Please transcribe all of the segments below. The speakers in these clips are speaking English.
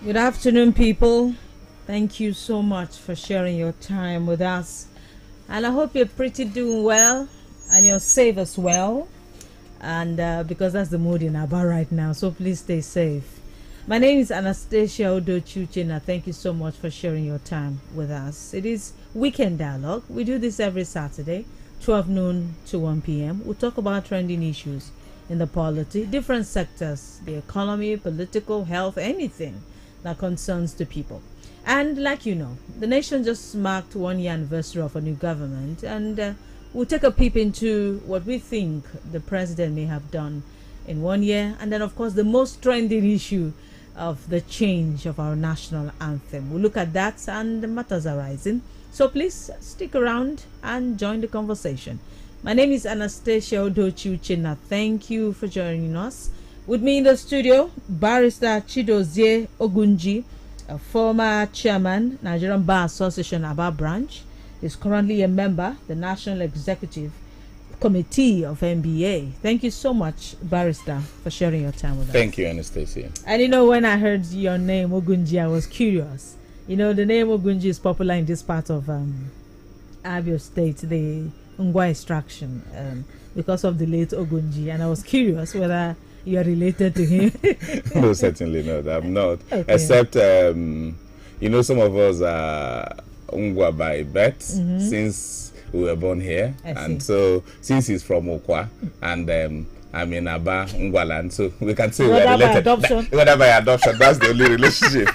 Good afternoon, people. Thank you so much for sharing your time with us. And I hope you're pretty doing well and you're safe as well. And because that's the mood in Aba right now, so please stay safe. My name is Anastasia Odochuchina. Thank you so much for sharing your time with us. It is Weekend Dialogue. We do this every Saturday, 12 noon to 1 p.m. We'll talk about trending issues in the polity, different sectors, the economy, political, health, anything that concerns the people. And like you know, the nation just marked 1 year anniversary of a new government, and we'll take a peep into what we think the president may have done in 1 year, and then of course the most trending issue of the change of our national anthem. We'll look at that and the matters arising. So please stick around and join the conversation. My name is Anastasia Odochuchina. Thank you for joining us. With me in the studio, Barrister Chidozie Ogunji, a former chairman, Nigerian Bar Association Aba branch, is currently a member, the National Executive Committee of NBA. Thank you so much, Barrister, for sharing your time with us. Thank you, Anastasia. And you know, when I heard your name, Ogunji, I was curious. You know, the name Ogunji is popular in this part of Abia State, the Ngwa extraction, because of the late Ogunji. And I was curious whether you're related to him. No, certainly not. I'm not. Okay. Except, you know, some of us are Ngwa by birth since we were born here. And so, since he's from Okwa, and I'm in Aba, Ngwaland, so we can say we're related. Whether by adoption, that's the only relationship.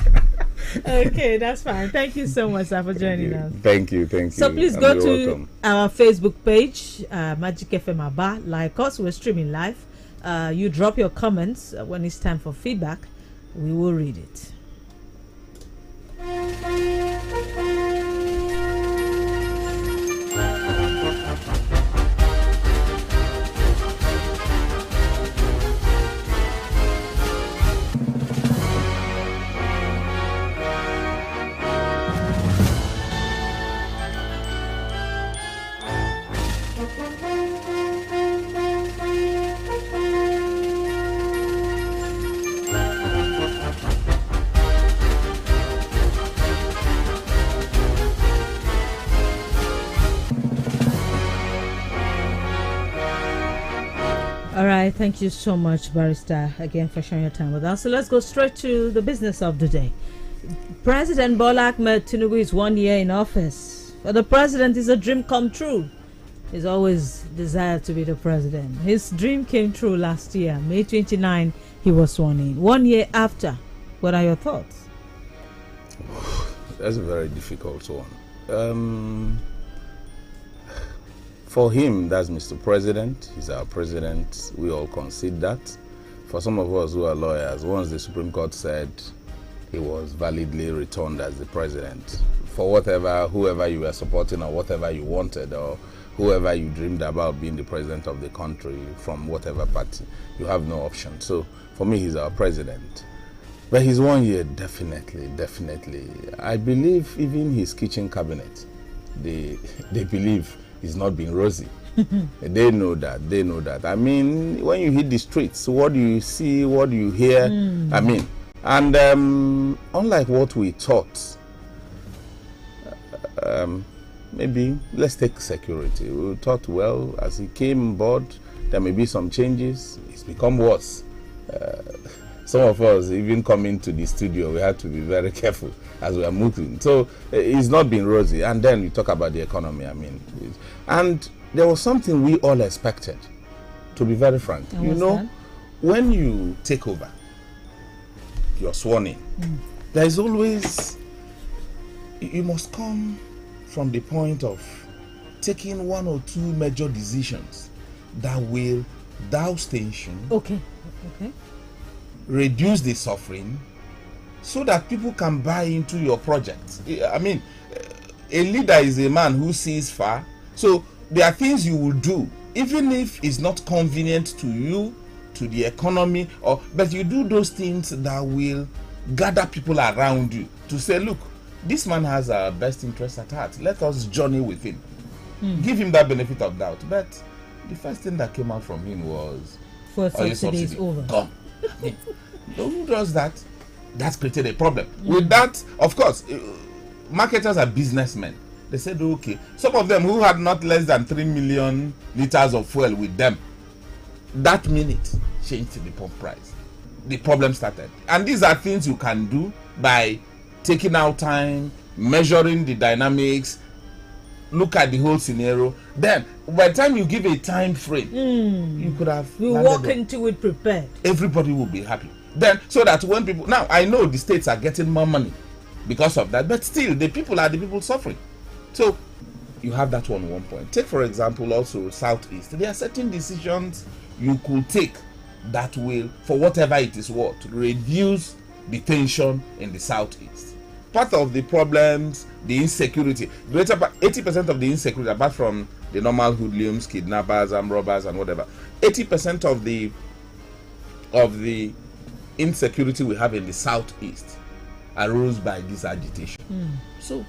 Okay, that's fine. Thank you so much, sir, for joining us. Thank you. So please go to welcome. Our Facebook page, Magic FM Aba. Like us, we're streaming live. You drop your comments when it's time for feedback. We will read it. All right, thank you so much, Barrister, again for sharing your time with us. So let's go straight to the business of the day. President Bola Ahmed Tinubu is 1 year in office. For the president, is a dream come true. He's always desired to be the president. His dream came true last year, May 29, he was sworn in. 1 year after, what are your thoughts? That's a very difficult one. For him, that's Mr. President. He's our president. We all concede that. For some of us who are lawyers, once the Supreme Court said he was validly returned as the president, for whatever, whoever you were supporting or whatever you wanted or whoever you dreamed about being the president of the country from whatever party, you have no option. So for me, he's our president. But his 1 year, definitely. I believe even his kitchen cabinet, they believe it's not been rosy. They know that. I mean, when you hit the streets, what do you see? What do you hear? I mean, and unlike what we thought, maybe let's take security. We thought, well, as he came on board, there may be some changes. It's become worse. Some of us, even coming to the studio, we had to be very careful as we are moving. So it's not been rosy. And then we talk about the economy, I mean. And there was something we all expected, to be very frank. You know, that? When you take over, you're sworn in. There is always, you must come from the point of taking one or two major decisions that will douse tension. Okay. Reduce the suffering so that people can buy into your project. I mean, a leader is a man who sees far. So there are things you will do, even if it's not convenient to you, to the economy, but you do those things that will gather people around you to say, look, this man has our best interest at heart. Let us journey with him. Give him that benefit of doubt. But the first thing that came out from him was, for subsidy is over. Gone. I mean, who does that? That's created a problem. With that, of course, marketers are businessmen. They said, okay, some of them who had not less than 3 million liters of fuel with them, that minute changed the pump price. The problem started. And these are things you can do by taking out time, measuring the dynamics, look at the whole scenario. Then, by the time you give a time frame, you could have... We walk into it prepared. Everybody will be happy. Then, so that when people... Now, I know the states are getting more money because of that, but still, the people are the people suffering. So, you have that one point. Take, for example, also Southeast. There are certain decisions you could take that will, for whatever it is worth, reduce the tension in the Southeast. Part of the problems, the insecurity, 80% of the insecurity, apart from the normal hoodlums, kidnappers, armed robbers, and whatever, 80% of the insecurity we have in the Southeast arose by this agitation. So,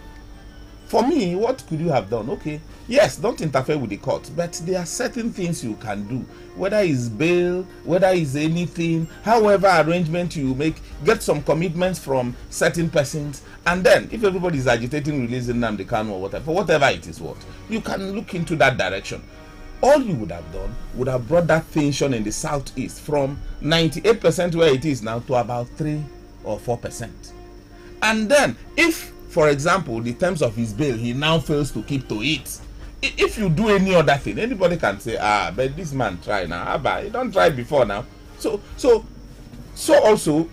for me, what could you have done? Okay, yes, don't interfere with the court, but there are certain things you can do, whether it's bail, whether it's anything, however arrangement you make, get some commitments from certain persons, and then if everybody is agitating releasing Nnamdi Kanu or whatever, for whatever it is worth, you can look into that direction. All you would have done would have brought that tension in the Southeast from 98% where it is now to about 3 or 4%. And then, if, for example, the terms of his bail, he now fails to keep to it, if you do any other thing, anybody can say, but this man try now, he don't try before now. So also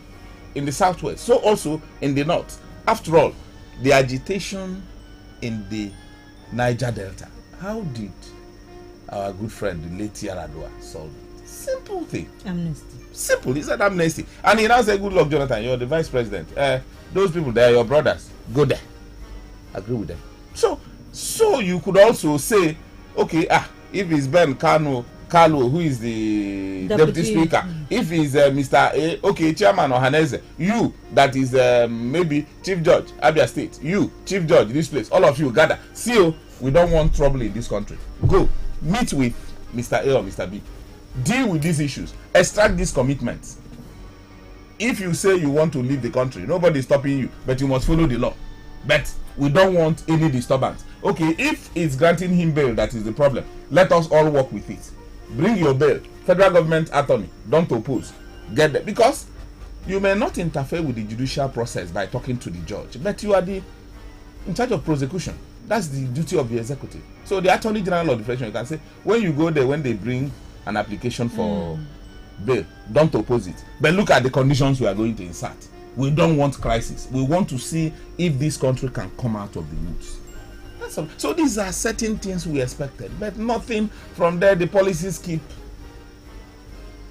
in the Southwest, so also in the North. After all, the agitation in the Niger Delta, how did our good friend, the late Yaradua, solve it? Simple thing. Amnesty. Simple. He said amnesty. And he now said, good luck, Jonathan, you're the vice president. Those people, they are your brothers. Go there. Agree with them. So you could also say, okay, if it's Ben Kalu, who is the deputy speaker, if it's Mr. A, okay, Chairman Ohaneze, you, that is maybe Chief Judge, Abia State, you, Chief Judge, this place, all of you gather. See, we don't want trouble in this country. Go, meet with Mr. A or Mr. B. Deal with these issues. Extract these commitments. If you say you want to leave the country, nobody is stopping you, but you must follow the law. But we don't want any disturbance. Okay, if it's granting him bail that is the problem, let us all work with it. Bring your bail. Federal government attorney, don't oppose. Get there. Because you may not interfere with the judicial process by talking to the judge, but you are in charge of prosecution. That's the duty of the executive. So the Attorney General of the Federation, you can say, when you go there, when they bring an application for bail, don't oppose it. But look at the conditions we are going to insert. We don't want crisis. We want to see if this country can come out of the woods. That's all. So these are certain things we expected, but nothing from there. The policies keep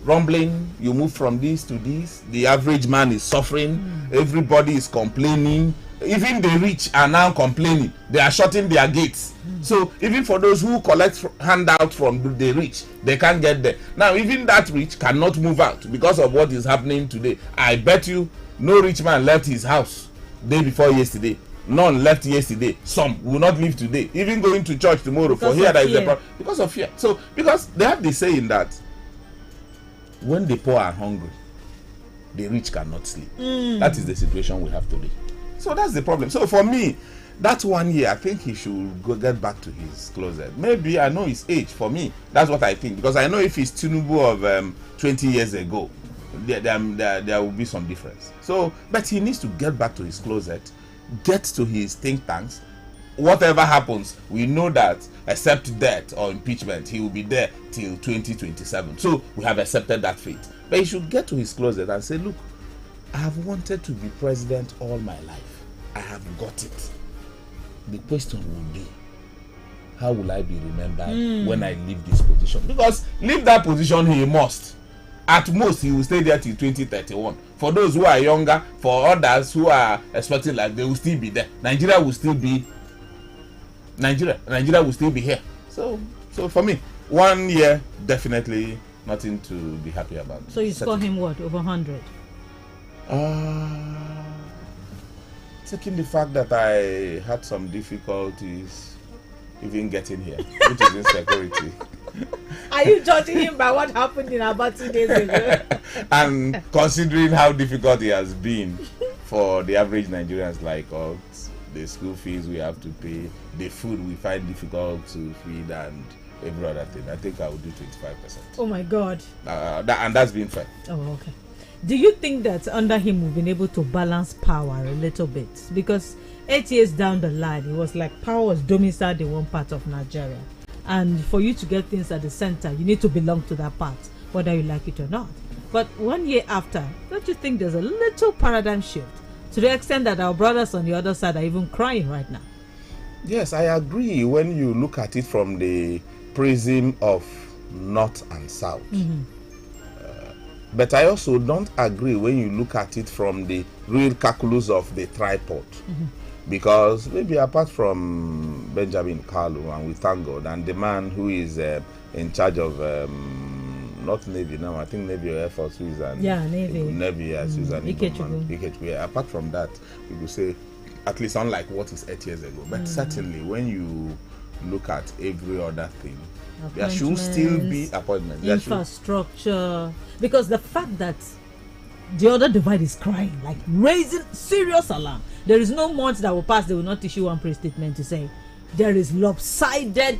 rumbling. You move from this to this. The average man is suffering. Everybody is complaining. Even the rich are now complaining. They are shutting their gates. So even for those who collect handouts from the rich, they can't get there. Now even that rich cannot move out because of what is happening today. I bet you no rich man left his house day before yesterday. None left yesterday. Some will not leave today. Even going to church tomorrow for here that is the problem. Because of fear. So because they have the saying that when the poor are hungry, the rich cannot sleep. That is the situation we have today. So that's the problem. So for me, that 1 year, I think he should go get back to his closet. Maybe, I know his age. For me, that's what I think. Because I know if he's Tinubu of 20 years ago, there will be some difference. So, but he needs to get back to his closet, get to his think tanks. Whatever happens, we know that except death or impeachment, he will be there till 2027. So we have accepted that fate. But he should get to his closet and say, look, I have wanted to be president all my life. I have got it. The question will be, how will I be remembered when I leave this position? Because leave that position he must. At most, he will stay there till 2031. For those who are younger, for others who are expecting life, they will still be there. Nigeria will still be here. So for me, 1 year, definitely nothing to be happy about. So you score him what, over 100? Taking the fact that I had some difficulties, even getting here, which is insecurity. Are you judging him by what happened in about 2 days ago? And considering how difficult it has been for the average Nigerians like us, the school fees we have to pay, the food we find difficult to feed, and every other thing, I think I would do 25%. Oh my God. And that's been fair. Oh, okay. Do you think that under him we've been able to balance power a little bit? Because 8 years down the line, it was like power was domiciled in one part of Nigeria. And for you to get things at the center, you need to belong to that part, whether you like it or not. But 1 year after, don't you think there's a little paradigm shift to the extent that our brothers on the other side are even crying right now? Yes, I agree when you look at it from the prism of North and South. But I also don't agree when you look at it from the real calculus of the tripod. Because maybe apart from Benjamin Kalu, and we thank God, and the man who is in charge of not Navy now, I think Navy or Air Force, who is Navy, yes, Susan Ikechukwu. Apart from that, we could say, at least unlike what is 8 years ago. But certainly, when you look at every other thing, there should still be appointments, infrastructure, because the fact that the other divide is crying, like raising serious alarm. There is no month that will pass, they will not issue one press statement to say there is lopsided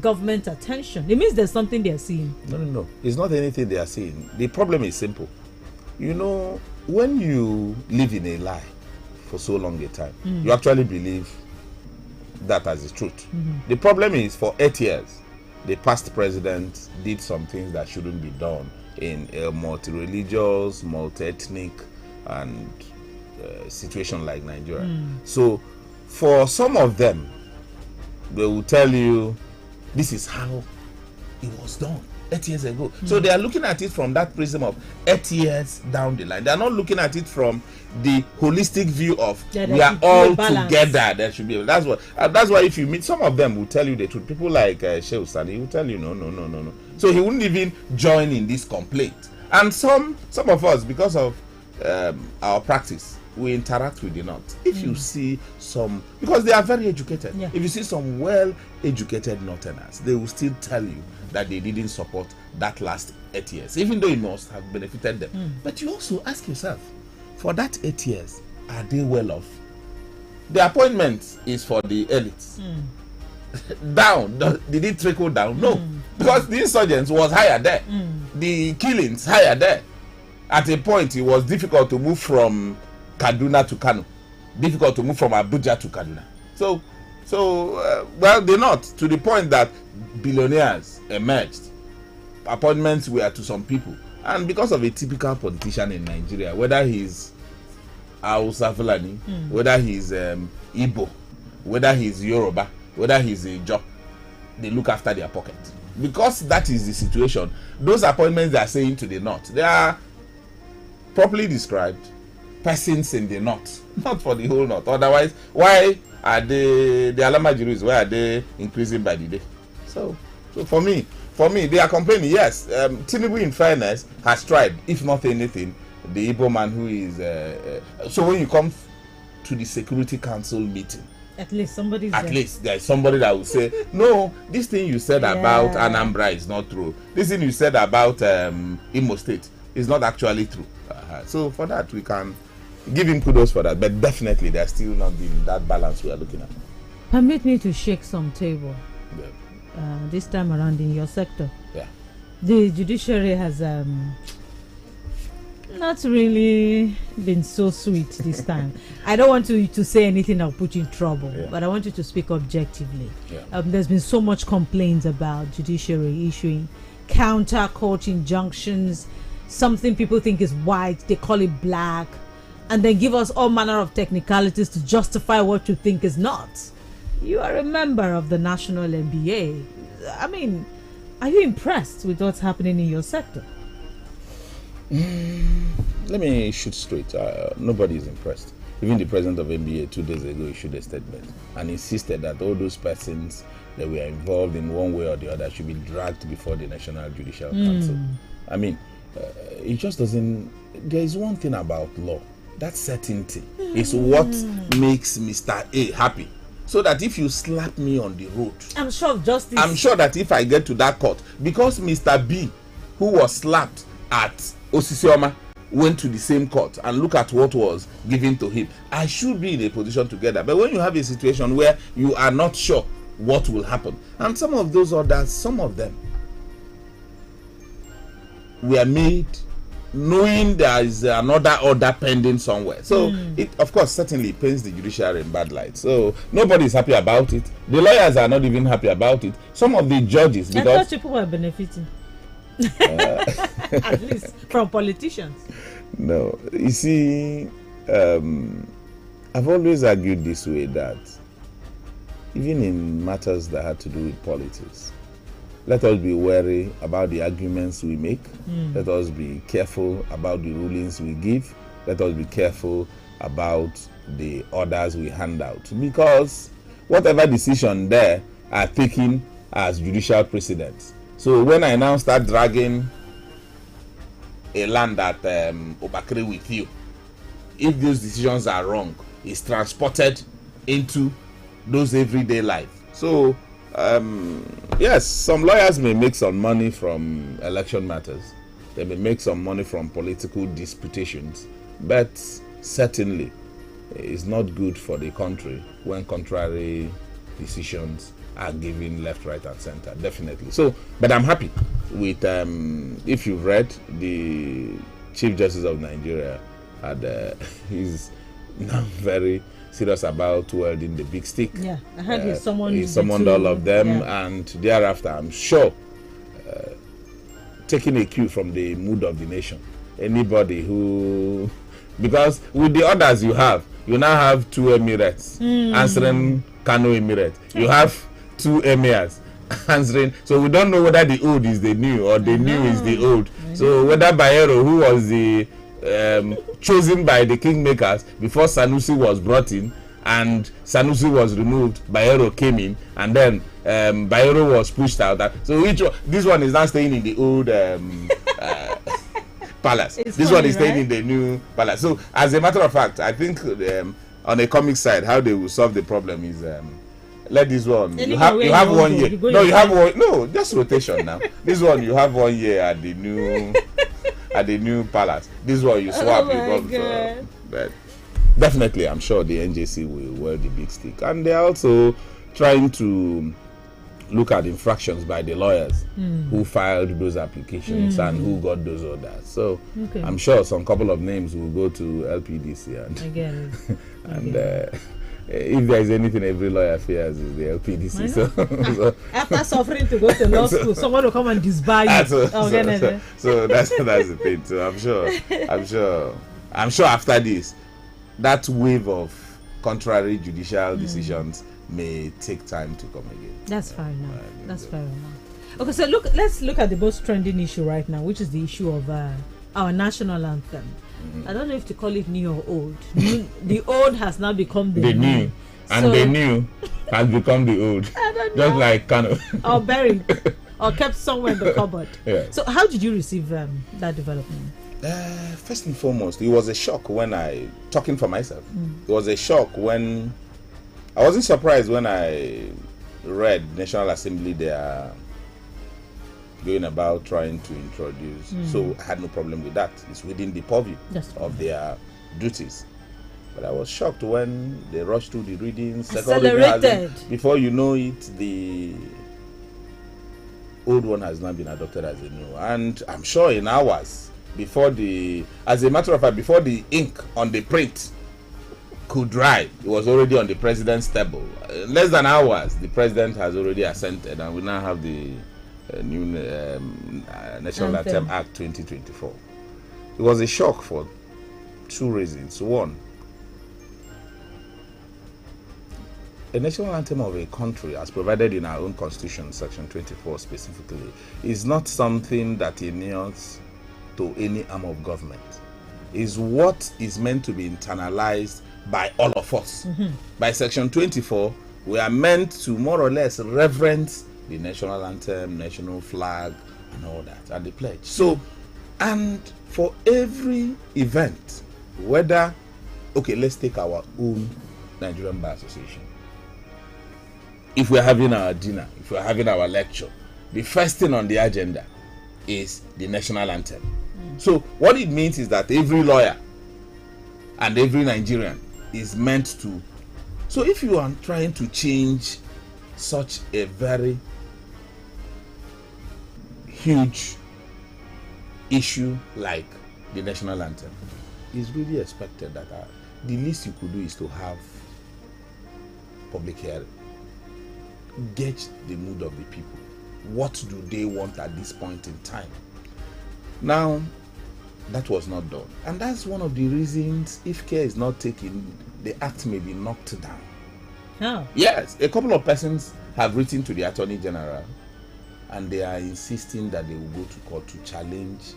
government attention. It means there's something they are seeing. No. It's not anything they are seeing. The problem is simple. You know, when you live in a lie for so long a time, you actually believe that as the truth. The problem is, for 8 years, the past president did some things that shouldn't be done in a multi-religious, multi-ethnic, and situation like Nigeria. So for some of them, they will tell you this is how it was done 8 years ago. So they are looking at it from that prism of 8 years down the line. They are not looking at it from the holistic view of we are all together. There should be. That's why if you meet some of them, will tell you the truth. People like Shehu Sani will tell you no. So he wouldn't even join in this complaint. And some of us, because of our practice, we interact with the North. If you see some, because they are very educated, if you see some well-educated Northerners, they will still tell you that they didn't support that last 8 years, even though it must have benefited them. But you also ask yourself, for that 8 years, are they well off? The appointment is for the elites. Down, did it trickle down? No, because the insurgents was higher there, the killings higher there. At a point, it was difficult to move from Kaduna to Kano, difficult to move from Abuja to Kaduna. So well, they're not, to the point that billionaires emerged. Appointments were to some people, and because of a typical politician in Nigeria, whether he's Hausa Fulani, whether he's Igbo, whether he's Yoruba, whether he's a Ijaw, they look after their pocket. Because that is the situation. Those appointments they are saying to the North, they are properly described persons in the North, not for the whole North. Otherwise, why are the Alamajiris, why are they increasing by the day? So for me, they are complaining. Yes, Tinubu, in fairness, has tried, if not anything, the Igbo man who is. So when you come to the Security Council meeting, at least there is somebody that will say, no, this thing you said about Anambra is not true. This thing you said about Imo State is not actually true. So for that, we can give him kudos for that, but definitely there's still not been that balance we are looking at. Permit me to shake some table. This time around in your sector. The judiciary has not really been so sweet this time. I don't want you to say anything that'll put you in trouble, but I want you to speak objectively. There's been so much complaints about judiciary issuing counter court injunctions. Something people think is white, they call it black, and then give us all manner of technicalities to justify what you think is not. You are a member of the National MBA. I mean, are you impressed with what's happening in your sector? Let me shoot straight. Nobody is impressed. Even the president of MBA 2 days ago issued a statement and insisted that all those persons that were involved in one way or the other should be dragged before the National Judicial Council. I mean, it just doesn't. There is one thing about law. That certainty is what makes Mr. A happy. so that if you slap me on the road, I'm sure of justice. I'm sure that if I get to that court, because Mr. B, who was slapped at Osisioma, went to the same court, and look at what was given to him, I should be in a position to get that. But when you have a situation where you are not sure what will happen, and some of those orders, some of them were made knowing there is another order pending somewhere. So it, of course, certainly paints the judiciary in bad light. So nobody is happy about it. The lawyers are not even happy about it. Some of the judges, because I thought people were benefiting. At least from politicians. No, you see, I've always argued this way, that even in matters that had to do with politics, let us be wary about the arguments we make. Let us be careful about the rulings we give. Let us be careful about the orders we hand out, because whatever decision there are taken as judicial precedents. So when I now start dragging a land at Obakere with you, if those decisions are wrong, it's transported into those everyday life. So yes, some lawyers may make some money from election matters. They may make some money from political disputations, but certainly it's not good for the country when contrary decisions are given left, right, and center. Definitely. So, but I'm happy with if you've read, the Chief Justice of Nigeria had he's now very serious about wielding the big stick. Yeah, I heard he summoned all of them, and thereafter, I'm sure, taking a cue from the mood of the nation. Anybody who, because with the orders you now have two emirates answering Kano Emirate. You have two emirs answering. So we don't know whether the old is the new or the new is the old. So whether Bayero, who was the chosen by the kingmakers before Sanusi was brought in, and Sanusi was removed, Bayero came in, and then Bayero was pushed out. So this one is now staying in the old palace. This one is staying in the new palace. So as a matter of fact, I think on a comic side, how they will solve the problem is let this one, you have 1 year. No, you have one. No, just rotation now. This one you have 1 year at the new palace. This one you swap. But definitely, I'm sure the NJC will wear the big stick, and they're also trying to look at infractions by the lawyers who filed those applications and who got those orders. So I'm sure some couple of names will go to LPDC and if there is anything every lawyer fears is the LPDC. So after suffering to go to law school, someone will come and disbar you. So that's the thing. So I'm sure after this, that wave of contrary judicial decisions may take time to come again. That's fair enough. That's fair enough. Okay, so let's look at the most trending issue right now, which is the issue of our national anthem. I don't know if to call it new or old. The old has now become the new. And the new has become the old. I don't know. Just like Kano. Or buried. Or kept somewhere in the cupboard. Yeah. So how did you receive that development? First and foremost, it was a shock when talking for myself, it was a shock when, I wasn't surprised when I read National Assembly, they are going about trying to introduce, so I had no problem with that. It's within the purview of their duties. But I was shocked when they rushed through the readings. Accelerated. Before you know it, the old one has now been adopted as a new. And I'm sure in hours, as a matter of fact, before the ink on the print could dry, it was already on the president's table. Less than hours, the president has already assented, and we now have the new National Anthem Act 2024. It was a shock for two reasons. One, a national anthem of a country, as provided in our own constitution, section 24 specifically, is not something that inures to any arm of government. Is what is meant to be internalized by all of us. By section 24, we are meant to more or less reverence the national anthem, national flag, and all that, and the pledge. So, and for every event, whether, okay, let's take our own Nigerian Bar Association. if we're having our dinner, if we're having our lecture, the first thing on the agenda is the national anthem. So what it means is that every lawyer and every Nigerian is meant to. So if you are trying to change such a very huge issue like the national anthem, it's really expected that the least you could do is to have public hearing. Gauge the mood of the people. What do they want at this point in time? Now, that was not done. And that's one of the reasons, if care is not taken, the act may be knocked down. How? Yes, a couple of persons have written to the Attorney General and they are insisting that they will go to court to challenge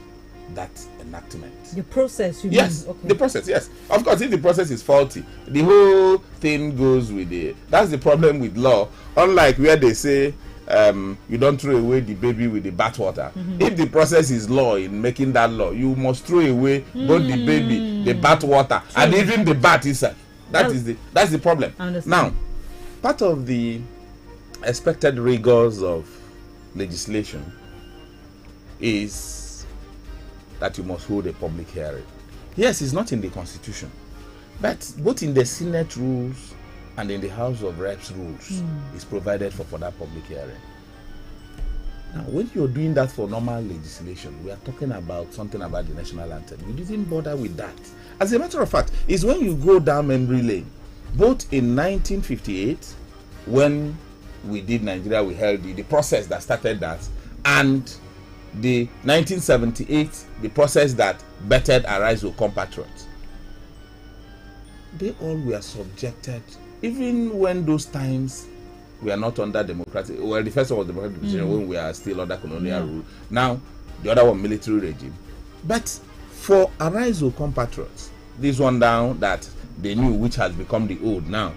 that enactment. The process, you yes, mean? Okay. The process, yes. Of course, if the process is faulty, the whole thing goes with the. That's the problem with law. Unlike where they say you don't throw away the baby with the bathwater. If the process is law in making that law, you must throw away both the baby, the bathwater, and even the bath itself. That's the problem. Now, part of the expected rigors of legislation is that you must hold a public hearing. Yes, it's not in the Constitution, but both in the Senate rules and in the House of Reps rules is provided for that public hearing. Now, when you're doing that for normal legislation, we are talking about something about the national anthem. You didn't bother with that. As a matter of fact, it's when you go down memory lane, both in 1958, when we did Nigeria, we held the process that started that, and the 1978, the process that bettered Arise O compatriots. They all were subjected, even when those times we are not under democratic. Well, the first one was democratic when we are still under colonial rule. Now, the other one military regime. But for Arise O compatriots, this one down that they knew, which has become the old now,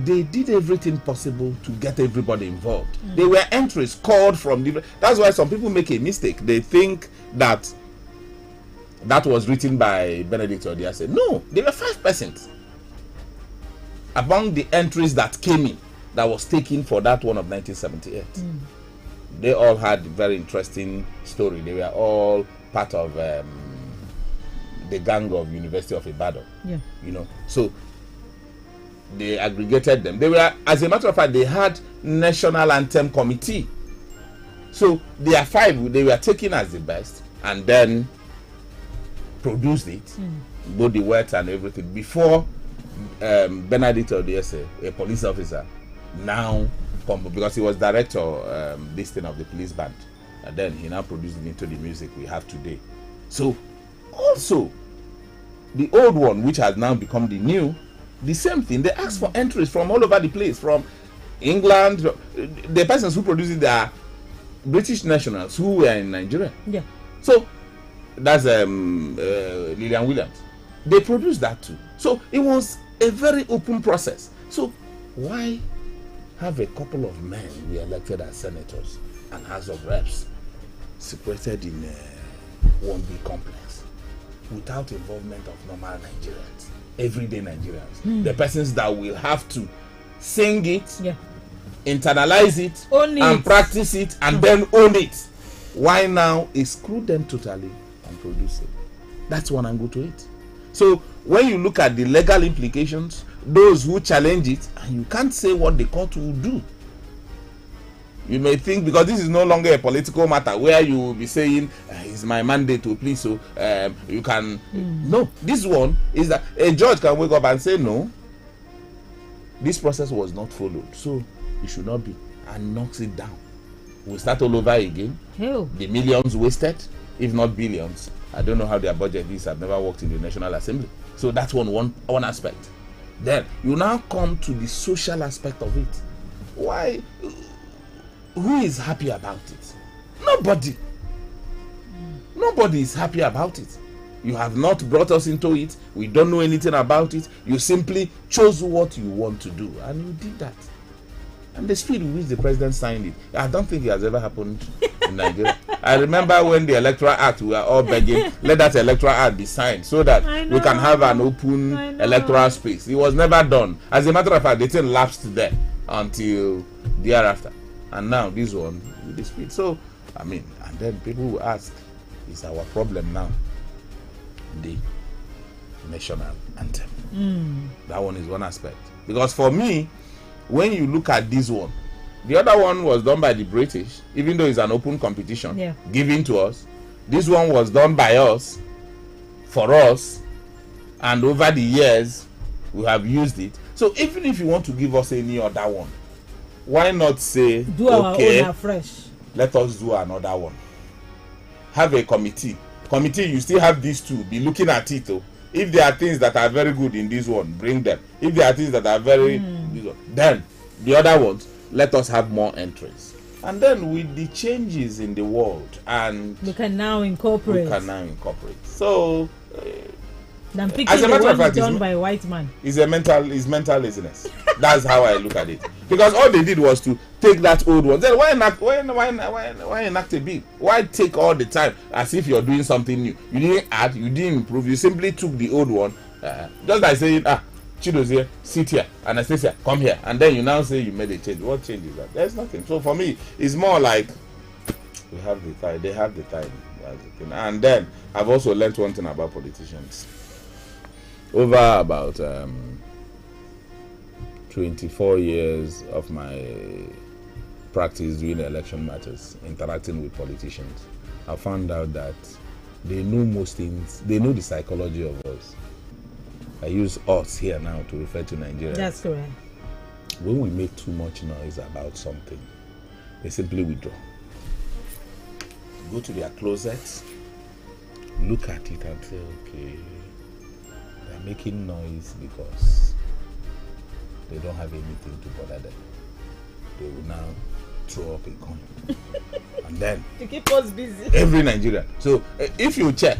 they did everything possible to get everybody involved. There were entries called from different. That's why some people make a mistake. They think that was written by Benedict Odiase. No, there were 5% among the entries that came in that was taken for that one of 1978. They all had a very interesting story. They were all part of the gang of University of Ibadan. Yeah. You know, so they aggregated them. They were, as a matter of fact, they had National Anthem Committee. So there are 5, they were taken as the best and then produced it, both the words and everything, before Benedict Odiase, a police officer, now, because he was director this thing of the police band, and then he now produced it into the music we have today. So also, the old one, which has now become the new, the same thing. They ask for entries from all over the place, from England. The persons who produced it are British nationals who were in Nigeria. Yeah. So that's Lillian Williams. They produced that too. So it was a very open process. So why have a couple of men we elected as senators and House of Reps separated in one big complex without involvement of normal Nigerians? Everyday Nigerians, the persons that will have to sing it, internalize it, and practice it, and then own it. Why now exclude them totally and produce it? That's one angle to it. So when you look at the legal implications, those who challenge it, and you can't say what the court will do. You may think, because this is no longer a political matter where you will be saying it's my mandate to please, so you can no, this one is that a judge can wake up and say no, this process was not followed, so it should not be, and knocks it down. We start all over again. The millions wasted, if not billions. I don't know how their budget is. I've never worked in the National Assembly, so that's one aspect. Then you now come to the social aspect of it. Why? Who is happy about it? Nobody. Nobody is happy about it. You have not brought us into it. We don't know anything about it. You simply chose what you want to do, and you did that. And the speed with which the president signed it, I don't think it has ever happened in Nigeria. I remember when the Electoral Act, we were all begging, let that Electoral Act be signed so that we can have an open electoral space. It was never done. As a matter of fact, the thing lapsed there until thereafter. And now this one with the speed. So, I mean, and then people will ask, is our problem now the national anthem? That one is one aspect. Because for me, when you look at this one, the other one was done by the British, even though it's an open competition given to us. This one was done by us, for us, and over the years we have used it. So even if you want to give us any other one, why not say, do our own afresh? Let us do another one. Have a committee. You still have these two. Be looking at it. Oh. If there are things that are very good in this one, bring them. If there are things that are very then the other ones, let us have more entries. And then with the changes in the world, and we can now incorporate. So than picking the one done by a white man. It's mental laziness. That's how I look at it. Because all they did was to take that old one. Then why enact a bill? Why take all the time as if you're doing something new? You didn't add, you didn't improve. You simply took the old one, just like saying, Chido's here, sit here, Anastasia, come here, and then you now say you made a change. What change is that? There's nothing. So for me, it's more like we have the time. They have the time. And then I've also learned one thing about politicians. Over about 24 years of my practice doing election matters, interacting with politicians, I found out that they know most things. They know the psychology of us. I use us here now to refer to Nigeria. That's correct. When we make too much noise about something, they simply withdraw. Go to their closets, look at it and say, okay, they're making noise because they don't have anything to bother them. They will now throw up a coin. And then to keep us busy. Every Nigerian. So if you check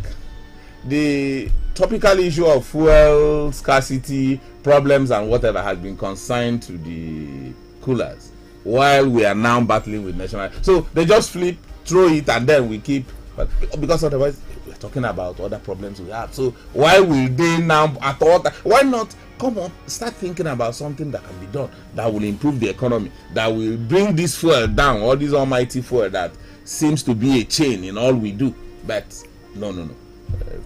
the topical issue of fuel scarcity problems and whatever has been consigned to the coolers, while we are now battling with national. So they just flip, throw it, and then we keep. But because otherwise we're talking about other problems we have. So why will they now at all? Why not come on, start thinking about something that can be done that will improve the economy, that will bring this fuel down, all this almighty fuel that seems to be a chain in all we do. But no.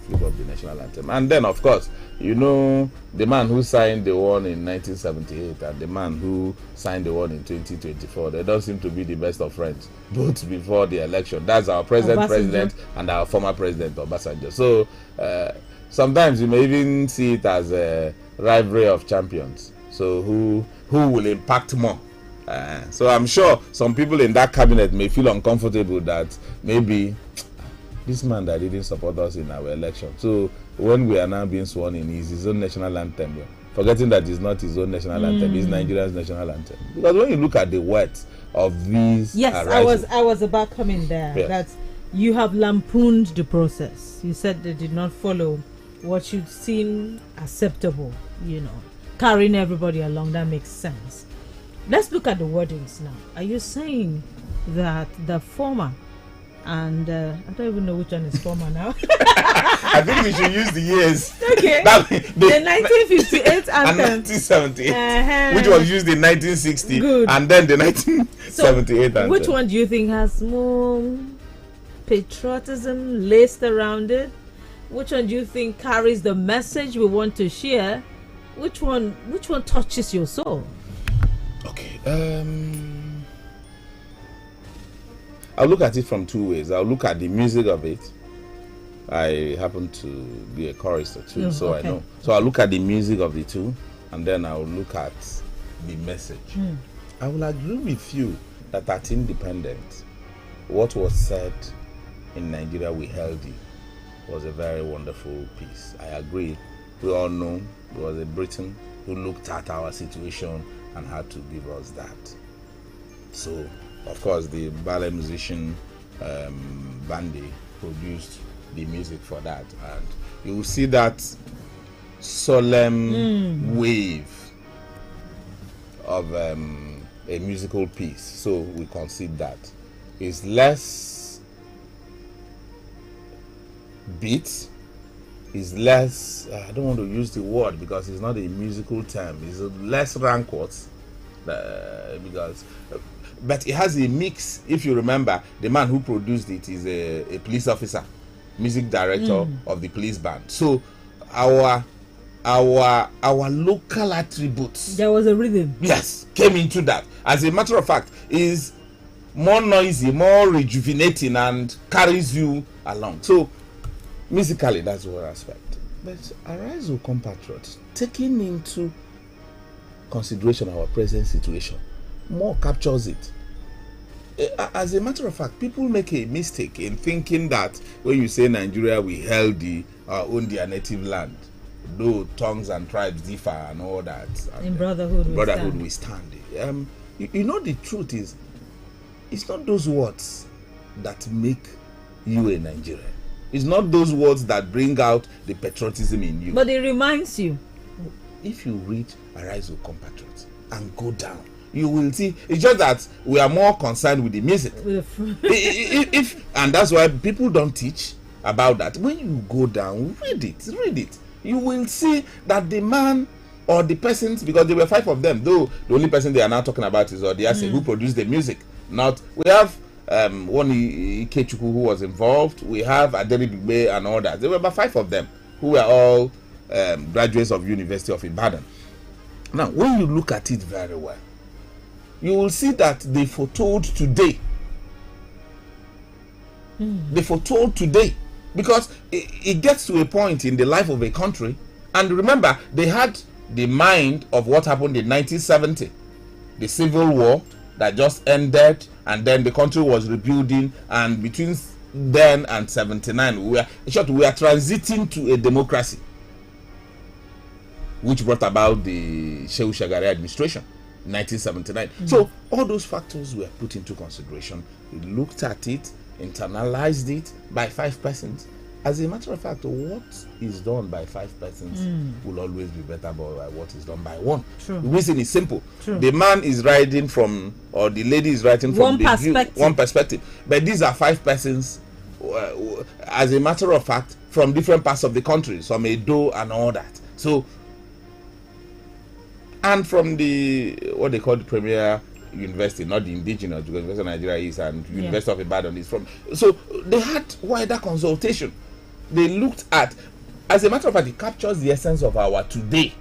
Flip up the national anthem. And then of course, you know, the man who signed the one in 1978 and the man who signed the one in 2024, they don't seem to be the best of friends, both before the election. That's our present president and our former president, Obasanjo. So sometimes you may even see it as a rivalry of champions. So who will impact more? So I'm sure some people in that cabinet may feel uncomfortable that maybe this man that didn't support us in our election. So when we are now being sworn in, is his own national anthem, forgetting that it's not his own national anthem, it's Nigeria's national anthem. Because when you look at the words of these, I was about coming there. Yes. That you have lampooned the process. You said they did not follow what should seem acceptable. You know, carrying everybody along, that makes sense. Let's look at the wordings now. Are you saying that the former and I don't even know which one is former now. I think we should use the years. Okay. The 1958 anthem. And 1978, which was used in 1960. Good. And then the 1978 anthem. Which one do you think has more patriotism laced around it? Which one do you think carries the message we want to share? Which one touches your soul? Okay. I'll look at it from two ways. I'll look at the music of it. I happen to be a chorister too, so okay. I know. So I'll look at the music of the two, and then I'll look at the message. I will agree with you that at Independent, what was said in Nigeria We Held You was a very wonderful piece. I agree. We all know there was a Briton who looked at our situation and had to give us that. So, of course, the ballet musician Bandi produced the music for that, and you will see that solemn wave of a musical piece. So we concede that it's less beat, is less, I don't want to use the word because it's not a musical term, it's less rancours, because. But it has a mix. If you remember, the man who produced it is a police officer, music director of the police band. So our local attributes, there was a rhythm, yes, came into that. As a matter of fact, is more noisy, more rejuvenating, and carries you along. So musically, that's one aspect. But Arise, O compatriots, taking into consideration our present situation, more captures it. As a matter of fact, people make a mistake in thinking that when you say Nigeria, we held own their native land, though tongues and tribes differ and all that. And in brotherhood we stand. You know, the truth is, it's not those words that make you a Nigerian. It's not those words that bring out the patriotism in you. But it reminds you. If you read Arise, O compatriots, and go down, you will see. It's just that we are more concerned with the music. And that's why people don't teach about that. When you go down, read it. You will see that the man or the persons, because there were 5 of them, though the only person they are now talking about is Odiase, who produced the music. Not, we have one Ikechukwu who was involved. We have Adeli Bigbe and all that. There were about 5 of them who were all graduates of University of Ibadan. Now, when you look at it very well, you will see that they foretold today. They foretold today, because it gets to a point in the life of a country, and remember, they had the mind of what happened in 1970, the Civil War that just ended, and then the country was rebuilding, and between then and 79, we are transiting to a democracy, which brought about the Shehu Shagari administration in 1979. So all those factors were put into consideration. We looked at it, internalized it by 5 persons. As a matter of fact, what is done by 5 persons will always be better than what is done by 1. True. The reason is simple. True. The man is writing from, or the lady is writing from one perspective. But these are 5 persons, as a matter of fact, from different parts of the country, some Edo and all that. So, and from the, what they call the premier university, not the indigenous, because University of Nigeria is, and University of Ibadan is from. So they had wider consultation. They looked at, as a matter of fact, it captures the essence of our today.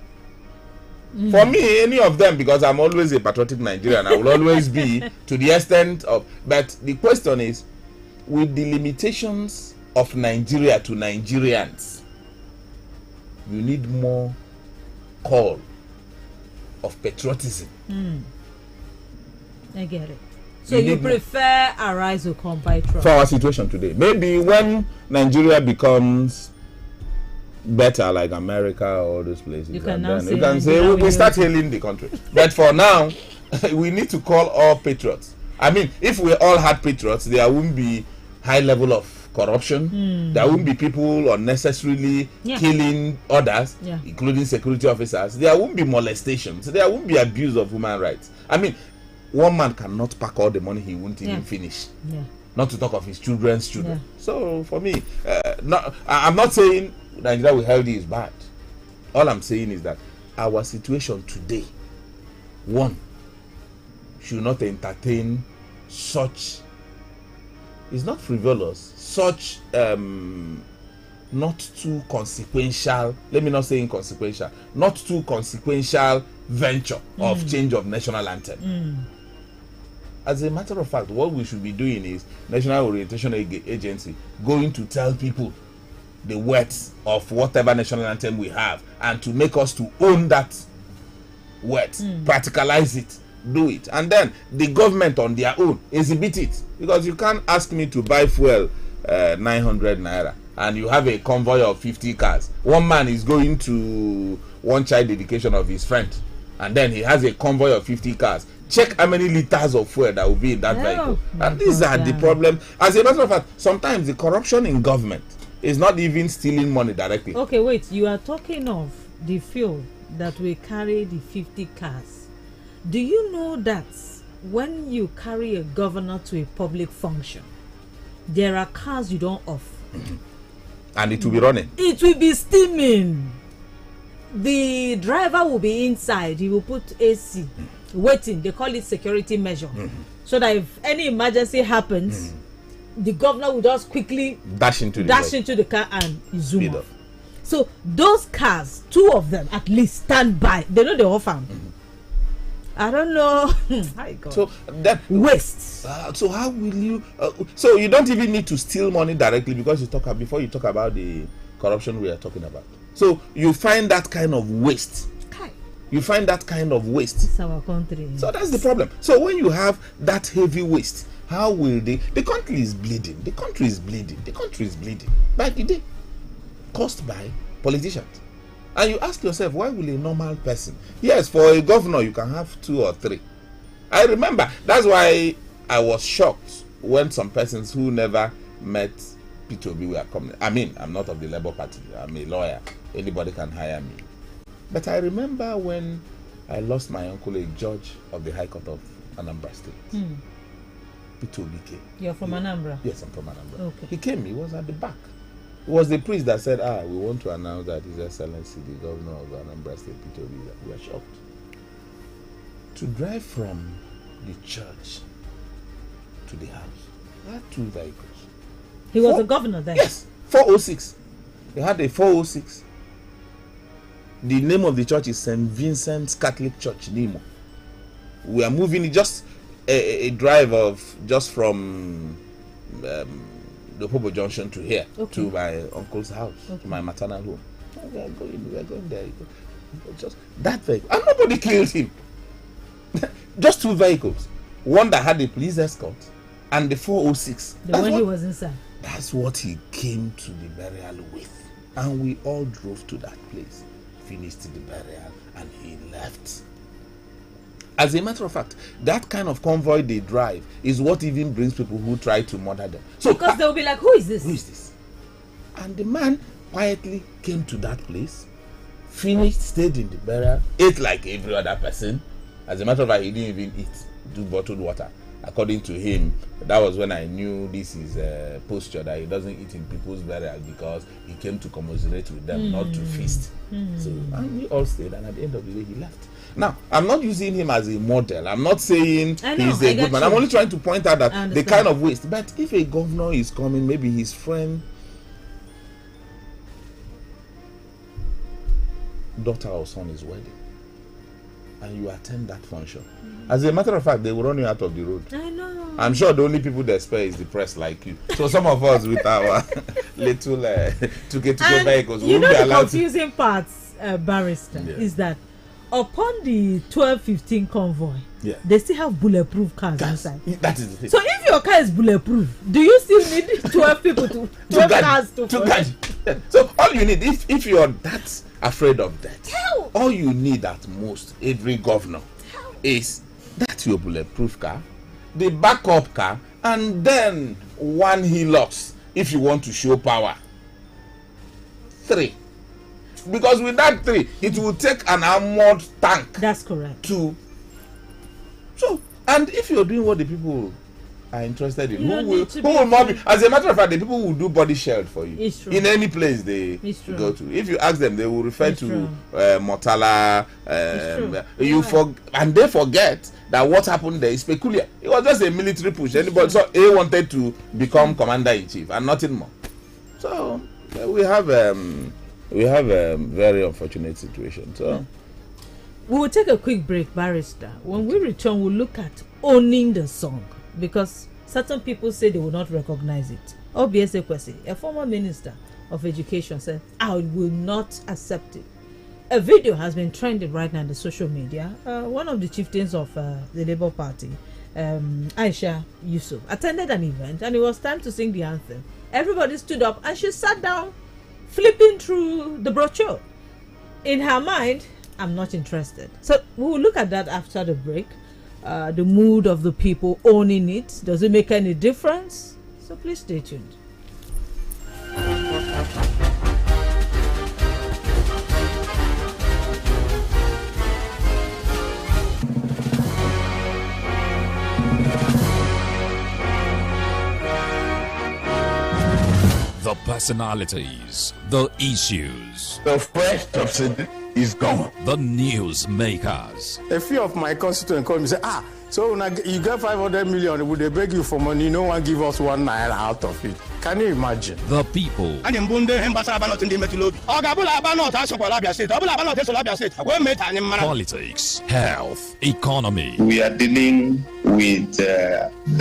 For me, any of them, because I'm always a patriotic Nigerian, I will always be, to the extent of, but the question is, with the limitations of Nigeria to Nigerians, you need more call of patriotism. I get it. So you prefer Arise, O compatriots for our situation today. Maybe when Nigeria becomes better, like America or all those places, you can say we start hailing the country. But for now, we need to call all patriots. I mean, if we all had patriots, there wouldn't be high level of corruption. There wouldn't be people unnecessarily killing others, including security officers. There wouldn't be molestations. There wouldn't be abuse of human rights. I mean, one man cannot pack all the money he won't even finish. Not to talk of his children's children. So for me, I'm not saying Nigeria with healthy is bad. All I'm saying is that our situation today, one, should not entertain such, it's not frivolous, such not too consequential, let me not say inconsequential, not too consequential venture of change of national anthem. As a matter of fact, what we should be doing is National Orientation Agency going to tell people the words of whatever national anthem we have, and to make us to own that words, practicalize it, do it, and then the government on their own exhibit it. Because you can't ask me to buy fuel 900 naira and you have a convoy of 50 cars. One man is going to one child dedication of his friend, and then he has a convoy of 50 cars. Check how many liters of fuel that will be in that vehicle. And these are the problem. As a matter of fact, sometimes the corruption in government is not even stealing money directly. Okay, wait. You are talking of the fuel that will carry the 50 cars. Do you know that when you carry a governor to a public function, there are cars you don't off? And it will be running. It will be steaming. The driver will be inside. He will put AC. waiting. They call it security measure, so that if any emergency happens, the governor will just quickly dash into the car and zoom Speed off. up. So those cars, 2 of them at least, stand by. They know the offer. I don't know. So that waste. So how will you? So you don't even need to steal money directly, because before you talk about the corruption we are talking about. So you find that kind of waste. You find that kind of waste. It's our country. So that's the problem. So when you have that heavy waste, how will the country is bleeding. The country is bleeding. The country is bleeding by the day, caused by politicians. And you ask yourself, why will a normal person? Yes, for a governor you can have 2 or 3. I remember, that's why I was shocked when some persons who never met Peter Obi were coming. I mean, I'm not of the Labour Party. I'm a lawyer. Anybody can hire me. But I remember when I lost my uncle, a judge of the High Court of Anambra State. Peter Obi came. You're from Anambra? Yes, I'm from Anambra. Okay. He came, he was at the back. It was the priest that said, we want to announce that His Excellency, the governor of Anambra State, Peter Obi. We are shocked. To drive from the church to the house, I had 2 vehicles. He was the governor then? Yes, 406. They had a 406. The name of the church is St. Vincent's Catholic Church, Nemo. We are moving just a drive of just from the Pobo Junction to here, to my uncle's house, to my maternal home. We are going there. Just that vehicle. And nobody killed him. Just 2 vehicles. One that had a police escort and the 406. The one he was inside. That's what he came to the burial with. And we all drove to that place, finished the burial, and he left. As a matter of fact, that kind of convoy they drive is what even brings people who try to murder them. So because they'll be like, who is this? Who is this? And the man quietly came to that place, finished, stayed in the burial, ate like every other person. As a matter of fact, he didn't even eat, do bottled water. According to him, that was when I knew this is a posture, that he doesn't eat in people's burial because he came to commiserate with them, not to feast. So, and we all stayed, and at the end of the day, he left. Now, I'm not using him as a model. I'm not saying he's a good man. I'm only trying to point out that the kind of waste. But if a governor is coming, maybe his friend, daughter or son is wedding, and you attend that function, as a matter of fact, they will run you out of the road. I know. I'm sure the only people they spare is the press like you. So some of us with our little to get vehicles, you know, the confusing parts, barrister, is that upon the 12-15 convoy, they still have bulletproof cars inside. That is the thing. So if your car is bulletproof, do you still need 12 people to 12 cars to guard? So all you need, if you're that afraid of death, all you need at most, every governor, is that your bulletproof car, the backup car, and then 1 Hilux if you want to show power. 3. Because with that 3, it will take an armored tank. That's correct. So, and if you're doing what the people are interested in, who will more be, as a matter of fact, the people will do body shield for you in any place they go to. If you ask them, they will refer to Murtala. And they forget that what happened there is peculiar. It was just a military push. Anybody, so A wanted to become commander-in-chief and nothing more. So we have a very unfortunate situation. So we will take a quick break, barrister. When we return, we'll look at owning the song, because certain people say they will not recognize it. Obiese Kwesi, a former minister of education, said, I will not accept it. A video has been trending right now in the social media. One of the chieftains of the Labour Party, Aisha Yusuf, attended an event, and it was time to sing the anthem. Everybody stood up and she sat down flipping through the brochure. In her mind, I'm not interested. So we will look at that after the break. The mood of the people owning it. Does it make any difference? So please stay tuned. The personalities, the issues, The fresh subsidy is gone. the news makers. A few of my constituents call me and say, so when you get 500 million, would they beg you for money? No one give us 1 naira out of it. Can you imagine? The people, politics, health, economy. We are dealing with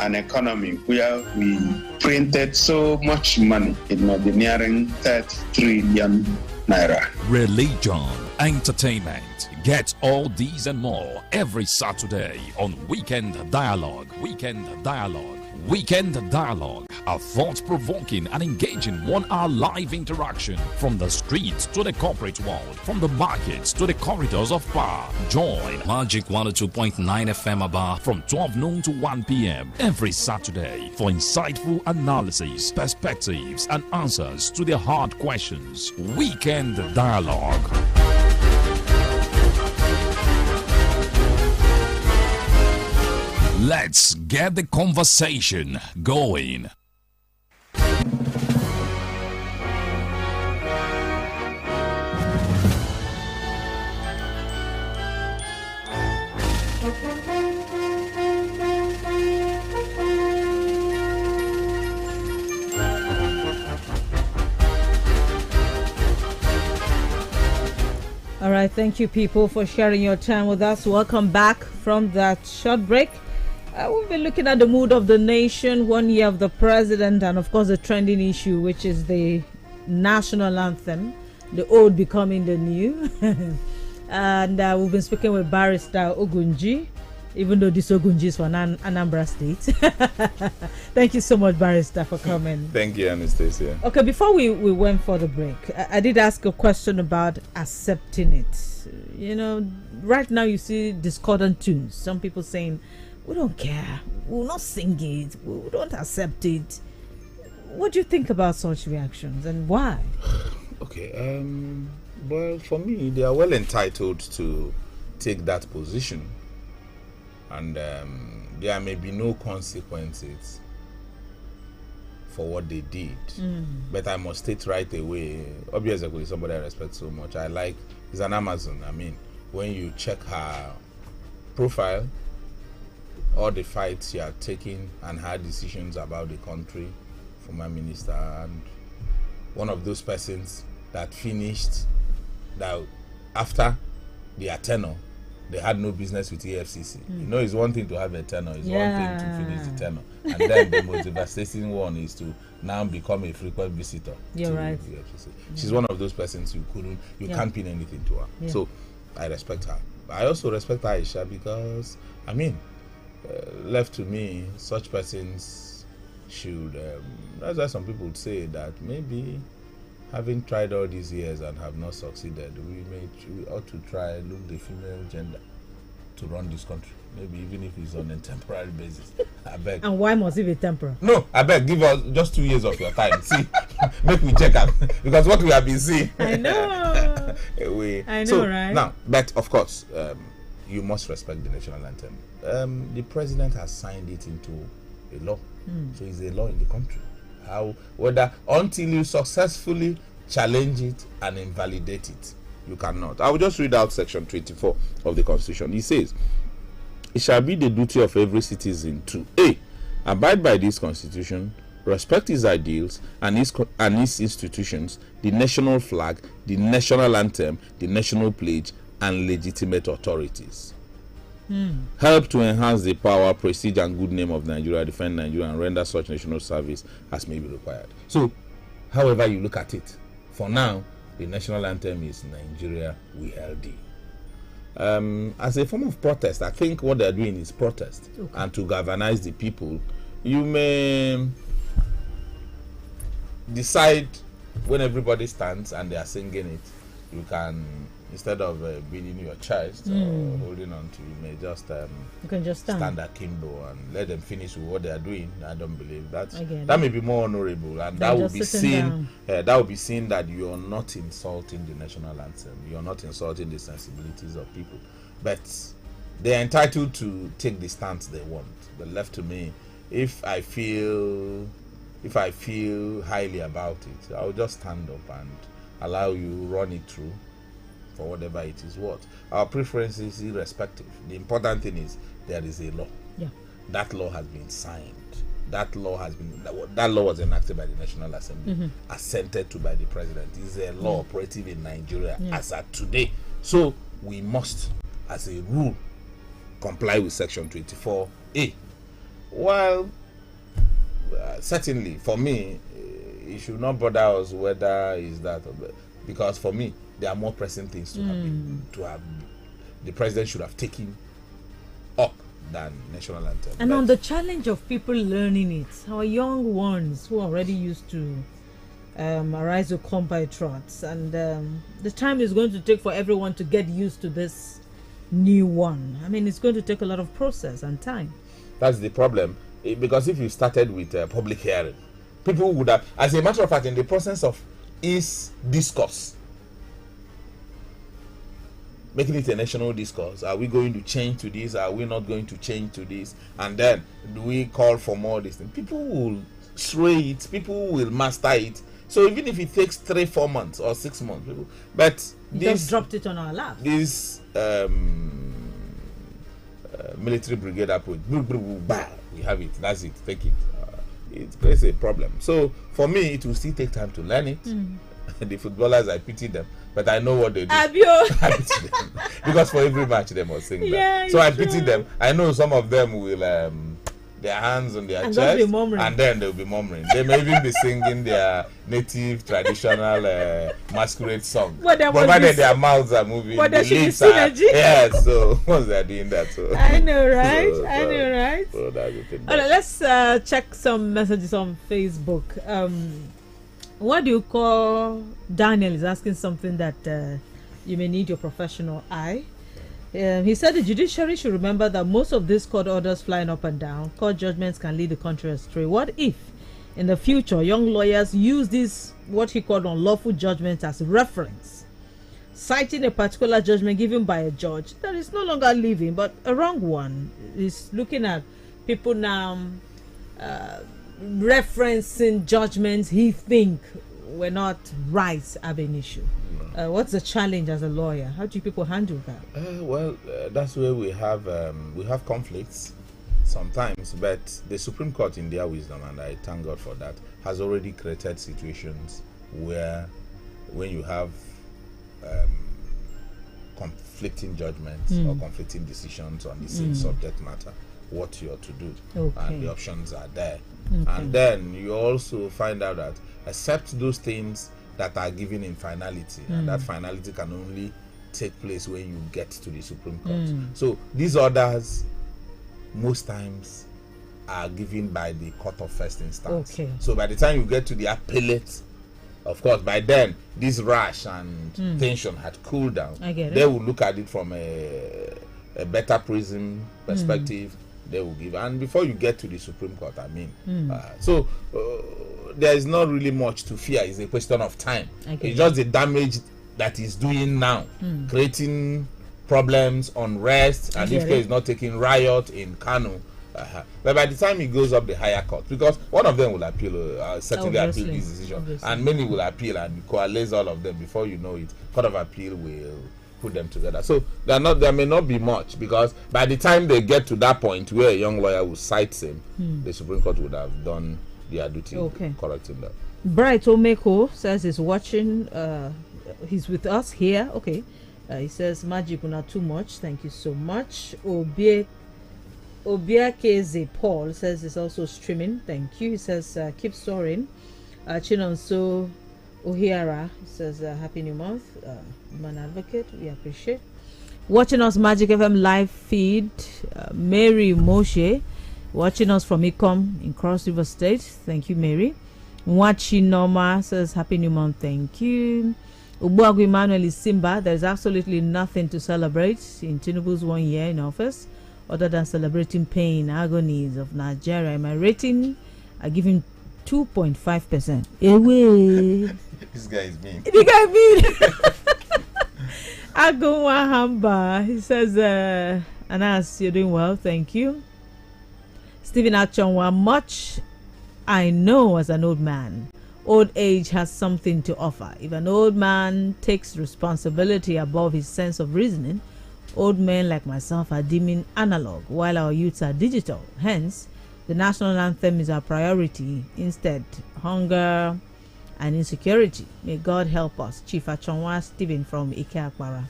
an economy where we printed so much money. It might be nearing 30 trillion naira. Religion, entertainment. Get all these and more every Saturday on Weekend Dialogue. Weekend Dialogue. Weekend Dialogue, a thought-provoking and engaging 1-hour live interaction from the streets to the corporate world, from the markets to the corridors of power. Join Magic 102.9 FM Aba from 12 noon to 1 p.m. every Saturday for insightful analysis, perspectives, and answers to the hard questions. Weekend Dialogue. Let's get the conversation going. All right, thank you, people, for sharing your time with us. Welcome back from that short break. We've been looking at the mood of the nation, 1 year of the president, and of course the trending issue, which is the national anthem, the old becoming the new. And we've been speaking with Barrister Ogunji, even though this Ogunji is from Anambra State. Thank you so much, Barrister, for coming. Thank you, Anastasia. Okay, before we went for the break, I did ask a question about accepting it. You know, right now you see discordant tunes. Some people saying, we don't care, we'll not sing it, we don't accept it. What do you think about such reactions and why? Okay, well, for me, they are well entitled to take that position, and there may be no consequences for what they did. But I must state right away, obviously somebody I respect so much, I like, is an Amazon. I mean, when you check her profile, all the fights she had taken and her decisions about the country, former minister, and one of those persons that finished that after their tenure, they had no business with EFCC. You know, it's one thing to have a tenure, it's one thing to finish the tenure. And then the most devastating one is to now become a frequent visitor You're to right. EFCC. She's one of those persons you can't pin anything to her. Yeah. So I respect her. I also respect Aisha because, I mean, left to me, such persons should, that's why some people would say that maybe having tried all these years and have not succeeded, we ought to try look the female gender to run this country. Maybe even if it's on a temporary basis. I beg. And why must it be temporal? No, I beg, give us just 2 years of your time. See, make me check out. Because what we have been seeing. I know. I know, right? Now, but of course, you must respect the national anthem. The president has signed it into a law. So it's a law in the country. Until you successfully challenge it and invalidate it, you cannot. I will just read out section 24 of the Constitution. It says, it shall be the duty of every citizen to A. Abide by this Constitution, respect its ideals and its institutions, the national flag, the national anthem, the national pledge, and legitimate authorities. Help to enhance the power, prestige, and good name of Nigeria, defend Nigeria, and render such national service as may be required. So, however you look at it, for now, the national anthem is Nigeria We Hail Thee. As a form of protest, I think what they're doing is protest. Okay. And to galvanize the people, you may decide when everybody stands and they are singing it, you can, instead of beating your chest or holding on to, you may just you can just stand akimbo and let them finish with what they are doing. I don't believe that may be more honorable, and that will be seen. That will be seen that you are not insulting the national anthem. You are not insulting the sensibilities of people, but they are entitled to take the stance they want. But left to me, if I feel if I feel highly about it, I'll just stand up and allow you run it through for whatever it is worth. Our preference is irrespective. The important thing is there is a law. Yeah. That law has been signed. That law was enacted by the National Assembly, assented to by the president. It's a law operative in Nigeria as at today. So we must, as a rule, comply with Section 24A. Well, certainly for me, it should not bother us whether is that, because for me there are more pressing things to have. The president should have taken up than national anthem. And on the challenge of people learning it, our young ones who are already used to Arise to Come by trots, and the time is going to take for everyone to get used to this new one. I mean, it's going to take a lot of process and time. That's the problem, because if you started with public hearing, people would have, as a matter of fact, in the process of discourse, making it a national discourse. Are we going to change to this? Are we not going to change to this? And then do we call for more this thing? People will sway it. People will master it. So even if it takes 3-4 months or 6 months, but this just dropped it on our lap. This military brigade approach, we have it. That's it. Take it. It creates a problem. So for me, it will still take time to learn it. The footballers, I pity them, but I know what they do. I pity them. Because for every match they must sing that. So I pity them. I know some of them will their hands on their chest and then they'll be murmuring. They may even be singing their native traditional masquerade song, provided their mouths are moving. But there should be synergy. Yes, so once they're doing that, so I know, right? Right? So that's the thing. All right, let's check some messages on Facebook. What do you call? Daniel is asking something that you may need your professional eye. He said the judiciary should remember that most of these court orders flying up and down, court judgments can lead the country astray. What if, in the future, young lawyers use these, what he called unlawful judgments, as reference, citing a particular judgment given by a judge that is no longer living, but a wrong one? Is looking at people now referencing judgments he think were not right ab initio. What's the challenge as a lawyer? How do people handle that? That's where we have conflicts sometimes, but the Supreme Court, in their wisdom, and I thank God for that, has already created situations where when you have conflicting judgments or conflicting decisions on the same subject matter, what you ought to do, and the options are there. And then you also find out that except those things that are given in finality, and that finality can only take place when you get to the Supreme Court. So these orders most times are given by the court of first instance. So by the time you get to the appellate, of course, by then this rush and tension had cooled down. They will look at it from a better prism perspective. They will give, and before you get to the Supreme Court, I mean, there is not really much to fear. It's a question of time. It's just the damage that is doing now, creating problems, unrest, and if there is not taking riot in Kano. But by the time it goes up the higher court, because one of them will appeal, certainly appeal this decision, and many will appeal and coalesce all of them. Before you know it, Court of Appeal will put them together. So there may not be much, because by the time they get to that point where a young lawyer will cite him, the Supreme Court would have done their duty correcting that. Bright Omeko says he's watching. He's with us here. He says magic not too much. Thank you so much. Obiakeze Paul says he's also streaming. Thank you. He says keep soaring. Chinonso Ohiara says happy new month. Man advocate, we appreciate. Watching us Magic FM live feed. Mary Moshe watching us from Ikom in Cross River State. Thank you, Mary. Wachi Norma says happy new month. Thank you. Ubuagu Emmanuel is Simba. There's absolutely nothing to celebrate in Tinubu's 1 year in office other than celebrating pain, agonies of Nigeria. My rating, I give him 2.5%. This guy is mean. The guy mean. Agunwa Hamba. He says, Anas, you're doing well. Thank you. Stephen Achonwa, much I know as an old man, old age has something to offer. If an old man takes responsibility above his sense of reasoning, old men like myself are deeming analog while our youths are digital. Hence, the national anthem is our priority. Instead, hunger and insecurity. May God help us. Chief Achonwa Stephen from Ike Akbara.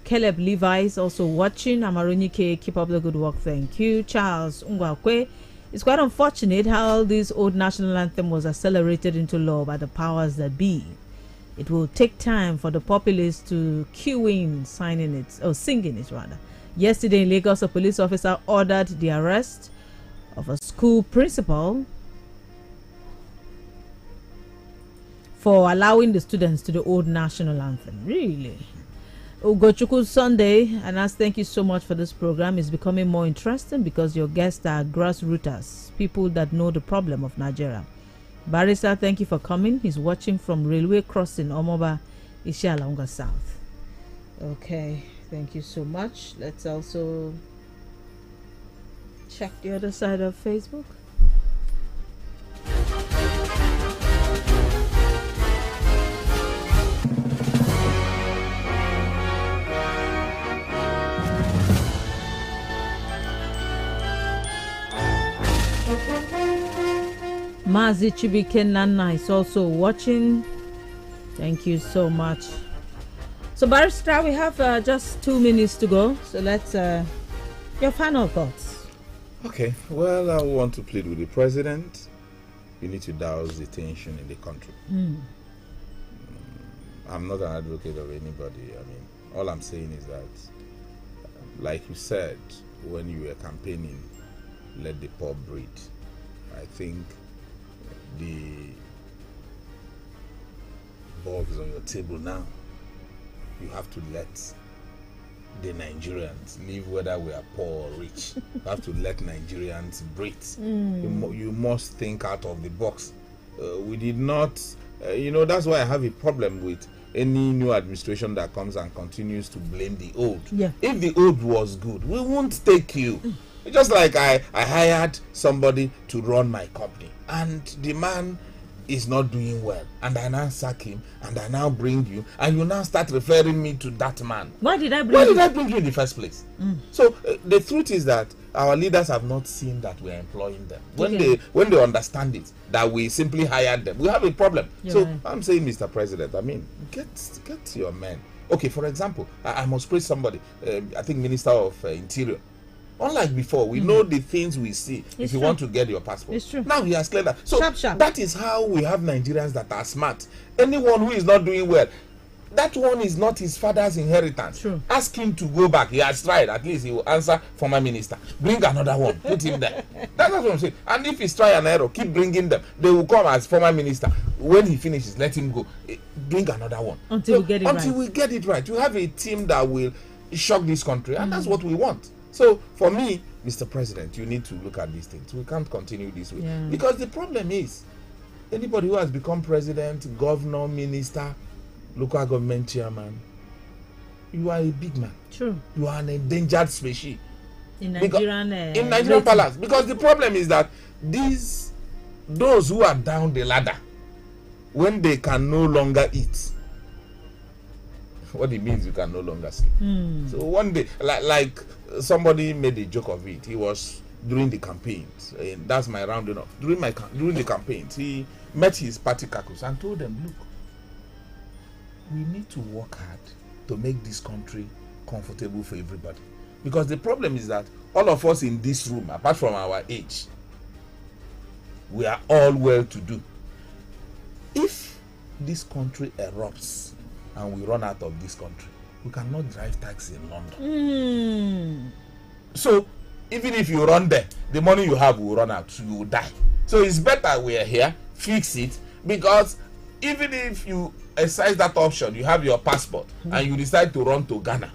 Caleb Levi is also watching. Amarunike, keep up the good work. Thank you. Charles Ungwakwe. It's quite unfortunate how this old national anthem was accelerated into law by the powers that be. It will take time for the populace to queue in singing it rather. Yesterday in Lagos, a police officer ordered the arrest of a school principal for allowing the students to the old national anthem. Really? Ugochukwu Sunday, and as thank you so much for this program. It's becoming more interesting because your guests are grassrooters, people that know the problem of Nigeria. Barrister, thank you for coming. He's watching from Railway Crossing, Omoba, Ishialonga South. Okay, thank you so much. Let's also check the other side of Facebook. Mazi Chibike Nana is also watching. Thank you so much. So, Barrister, we have just 2 minutes to go. So, let's your final thoughts. Okay. Well, I want to plead with the president. You need to douse the tension in the country. I'm not an advocate of anybody. I mean, all I'm saying is that, like you said, when you were campaigning, let the poor breathe. I think the ball is on your table now. You have to let the Nigerians live, whether we are poor or rich. You have to let Nigerians breathe. You must think out of the box. We did not, that's why I have a problem with any new administration that comes and continues to blame the old. Yeah. If the old was good, we won't take you. Just like I hired somebody to run my company, and the man is not doing well, and I now sack him, and I now bring you, and you now start referring me to that man. Why did I bring you in the first place? So the truth is that our leaders have not seen that we are employing them. When they understand it, that we simply hired them, we have a problem. You're right. I'm saying, Mr. President, I mean, get your men. Okay, for example, I must praise somebody. I think Minister of Interior. Unlike before, we know the things we see if you want to get your passport. It's true. Now he has cleared that. So Sharp. that is how we have Nigerians that are smart. Anyone who is not doing well, that one is not his father's inheritance. True. Ask him to go back. He has tried. At least he will answer former minister. Bring another one. Put him there. That's what I'm saying. And if he's try and error, keep bringing them. They will come as former minister. When he finishes, let him go. Bring another one. Until we get it right. You have a team that will shock this country, and that's what we want. So, for me, Mr. President, you need to look at these things. We can't continue this way. Yeah. Because the problem is, anybody who has become president, governor, minister, local government chairman, you are a big man. True. You are an endangered species. In Nigerian palace. Because the problem is that those who are down the ladder, when they can no longer eat, what it means you can no longer sleep. So one day, like somebody made a joke of it. He was during the campaigns, and that's my rounding up. During the campaigns, he met his party caucus and told them, look, we need to work hard to make this country comfortable for everybody. Because the problem is that all of us in this room, apart from our age, we are all well to do. If this country erupts and we run out of this country, we cannot drive taxi in London. So even if you run there, the money you have will run out, so you will die. So it's better we are here, fix it, because even if you exercise that option, you have your passport and you decide to run to Ghana,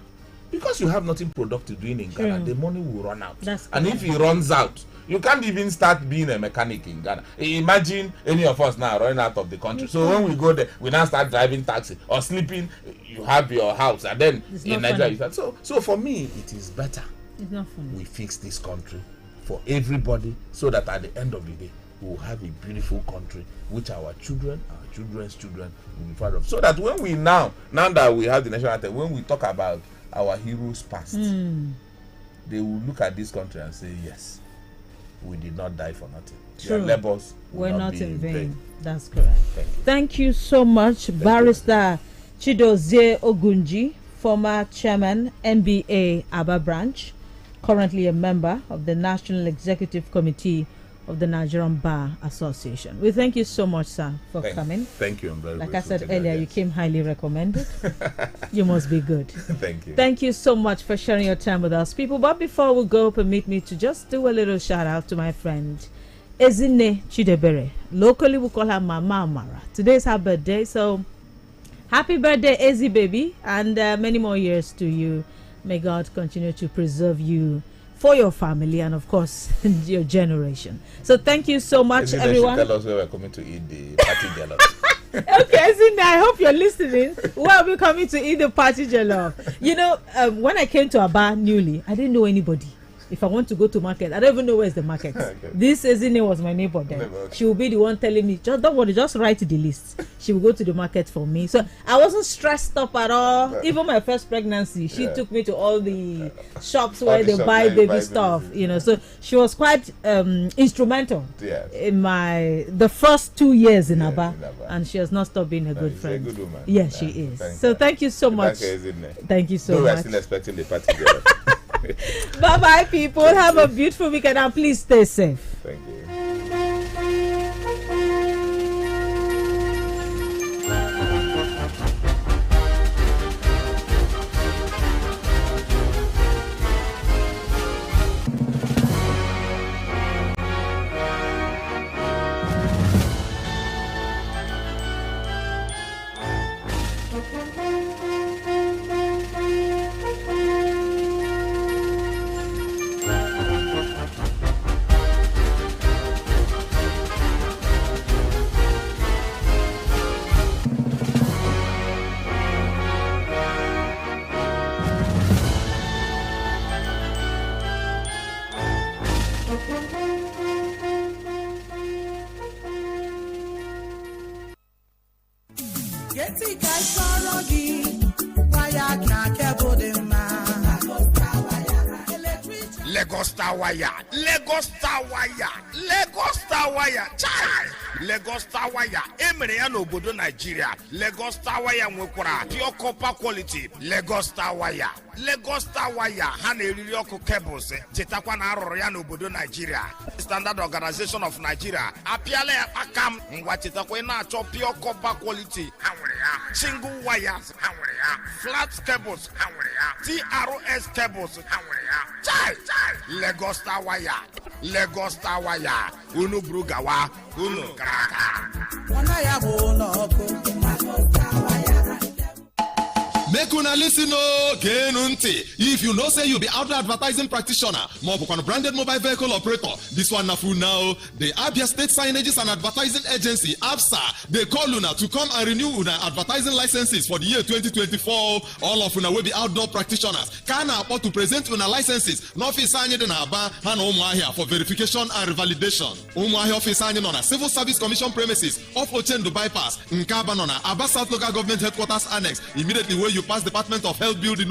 because you have nothing productive doing in Ghana, the money will run out. And if it runs out, you can't even start being a mechanic in Ghana. Imagine any of us now running out of the country. So when we go there, we now start driving taxi or sleeping. You have your house, and then in Nigeria, so for me, it is better. It's not funny. We fix this country for everybody, so that at the end of the day, we will have a beautiful country which our children, our children's children will be proud of. So that when we now that we have the national anthem, when we talk about our heroes past, they will look at this country and say, yes, we did not die for nothing. True. Their labors We're will not be in vain. vain. That's correct. Thank you so much, Barrister Chidozie Ogunji, former chairman, NBA Aba branch, currently a member of the National Executive Committee of the Nigerian Bar Association. We thank you so much, sir, for coming. Thank you. I'm very Like I grateful said to earlier, that, you yes. came highly recommended. You must be good. Thank you. Thank you so much for sharing your time with us, people. But before we go, permit me to just do a little shout out to my friend Ezine Chidebere. Locally, we call her Mama Amara. Today's her birthday, so happy birthday, Ezi baby, and many more years to you. May God continue to preserve you for your family and, of course, your generation. So thank you so much, everyone. Tell us where we're coming to eat the party jollof. Okay, Ezine, I hope you're listening. Where are we coming to eat the party jollof? You know, when I came to Aba newly, I didn't know anybody. If I want to go to market, I don't even know where's the market. Okay. This Ezine was my neighbor then. She will be the one telling me, just don't worry, just write the list. She will go to the market for me. So I wasn't stressed up at all. Even my first pregnancy, she took me to all the shops where they buy baby stuff, you know. So she was quite instrumental in the first 2 years in Aba, and she has not stopped being a good friend. A good woman. Yes, she is. So thank you so much. Thank you so much. We're still expecting the party jollof. Bye bye, people. Have a beautiful weekend and please stay safe. Thank you. Lagos Star Wire, Lagos Star Wire, Lagos Star Wire, chai! Lagos Star Wire, Emere no Obodo Nigeria, Lagos Star Wire nwekwara pure copper quality, Lagos Star Wire, Lagos Star Wire, ha na-eriri ọkụ cables, chetakwa na arụrụ ya n'obodo Nigeria. Standard Organization of Nigeria, apịala ya akam, ngwa chetakwa na-achọ pure copper quality, ha nwere ya. Single wires, ha nwere ya. Flat cables, ha nwere ya. TRS cables, ha nwere ya. Chai! Lagos Star Wire, Lagos Star Wire, unu brugawa, unu kraka. Make una listen Kenunti. If you know say you be outdoor advertising practitioner, more branded mobile vehicle operator, this one na full now. The Abia State Signages and Advertising Agency, ABSA, they call una to come and renew una advertising licenses for the year 2024. All of una will be outdoor practitioners. Can afford to present una licenses. No office signed in Aba, and Umuahia for verification and revalidation. Umuahia office signed on a Civil Service Commission premises off Ochendo Bypass, Nkaba on Aba South Local Government Headquarters Annex. Immediately where you pass Department of Health building,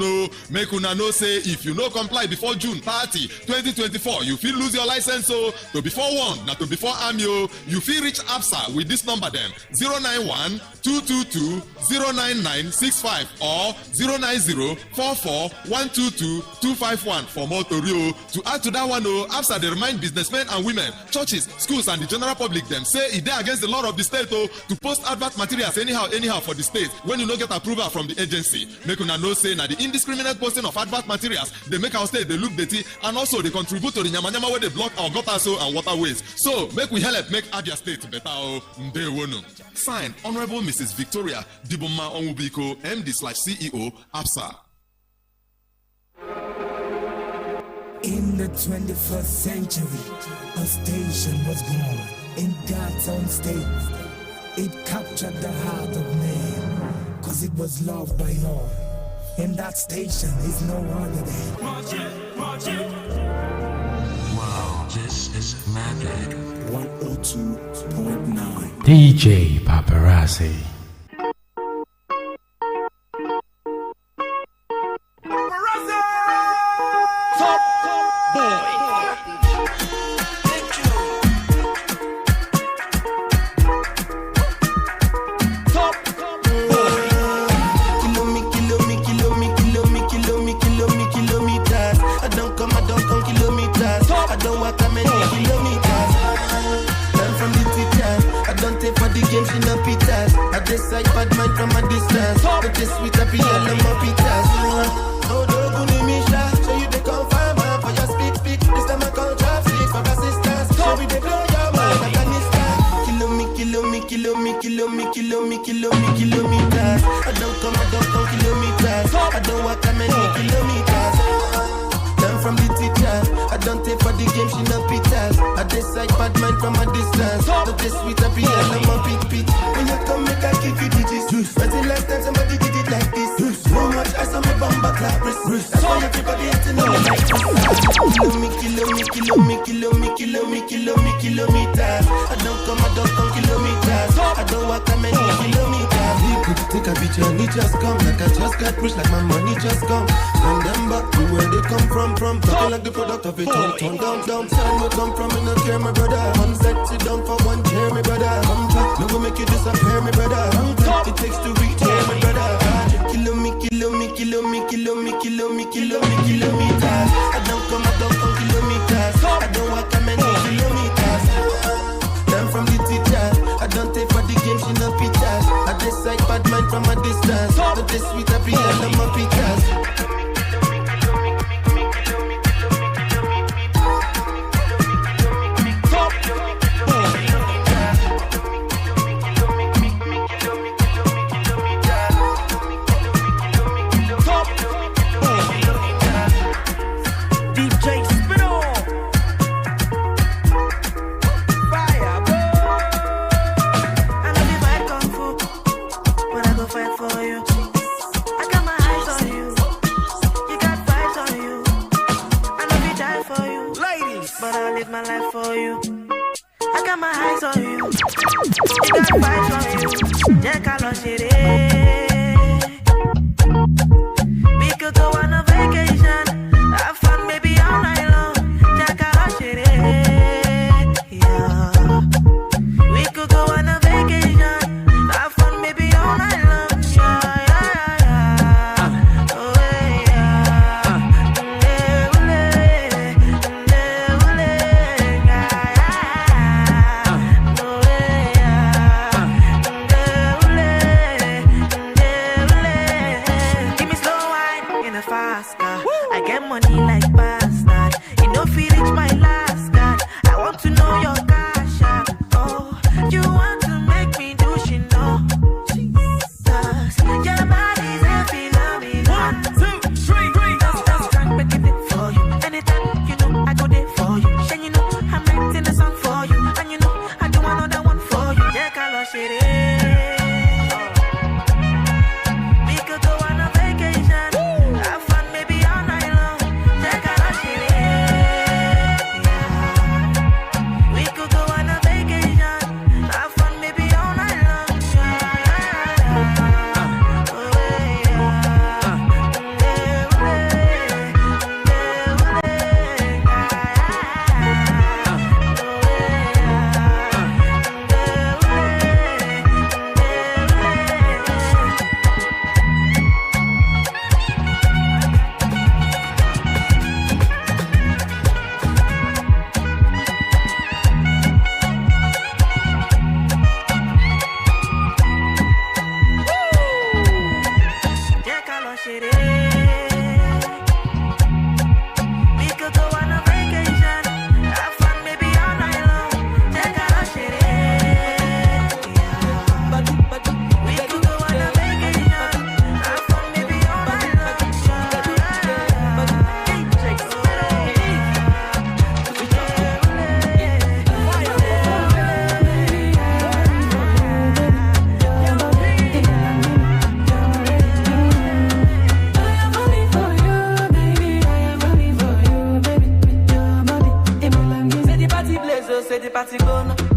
make una know say if you no comply before June 30, 2024, you feel lose your license. So to before one, not to before AMIO, you feel reach ABSA with this number them 091 222 09965 or 090 44 122 251 for more Torio. To add to that one, ABSA they remind businessmen and women, churches, schools, and the general public them say it they against the law of the state to post advert materials anyhow for the state when you no get approval from the agency. Make una know say na the indiscriminate posting of advert materials they make our state they look dirty and also they contribute to the nyama where they block our gutters and waterways. So make we help make Abia State better. Ndewono. Signed, Honorable Mrs. Victoria Diboma Onwubiko, MD/CEO, ABSA. In the 21st century, a station was born in God's own state. It captured the heart of man, cause it was loved by all. And that station is no other than Wow, is magic. 102.9 DJ Paparazzi. Top boy. Kilometers. I don't come kilometers. I don't walk that many kilometers. Learn from the teachers. I don't take for the game, she no pitas. I decide bad mind from a distance. But this sweet happy yellow more pitas. Oh, don't go Misha. Show you the confirm for your speak. This time I call trap six for assistance. Show me the blow your mind, Afghanistan. Kilometers. I don't come kilometers. I don't walk that many kilometers. Learn from the teacher. I don't take for the game, she no pitas. I decide bad mind from a distance. But this sweet happy yellow more pit. When you come, make I give you digits. When's the last time somebody did it like this? So much I saw me bumper clap wrist. That's why everybody hating on me like this. Kilometers. I don't come kilometers. I don't walk that many kilometers. Take a picture and it just come. Like I just got rich, like my money just come. Send them back to where they come from. Talking like the product of it. Turn down. Side me come from, me no care, my brother. One set, sit down for one chair, my brother. Come back, no go make you disappear, my brother. It takes to reach here, my brother. Kilometers. I don't come kilometers. I don't walk that many kilometers. Learn from the teacher. I don't take for the game, she no pitas. I decide bad mind from a distance. But this sweet happy and I'm a pitas.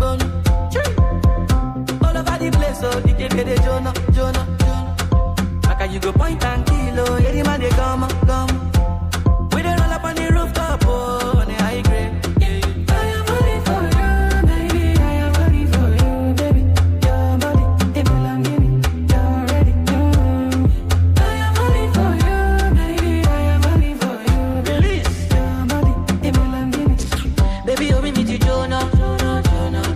bone. All over the place, so the game they Jonah. Like you go point and kill, oh, yeah, the man they come. We dey roll up on the rooftop, oh, on the high grade. I am ready for you, baby. I am ready for you, baby. Your body, it belong to me. You're ready. I am ready for you, baby. I am ready for you. Release. Your body, it belong to me. Baby, you me to Jonah.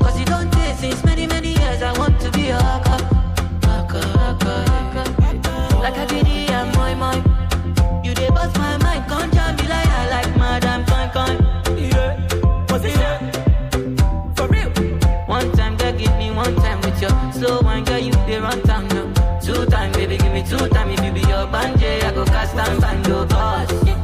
Cause you don't taste since many years. I want to be your haka. Like a giddy and my. You dey bust my mind, can't jam me like I like Madam Fine. Yeah, what's it? For real. One time, girl, give me one time with you. So one girl, you dey run time now. 2 time, baby, give me 2 time. If you be your banje, I go cast and find your boss. Yeah.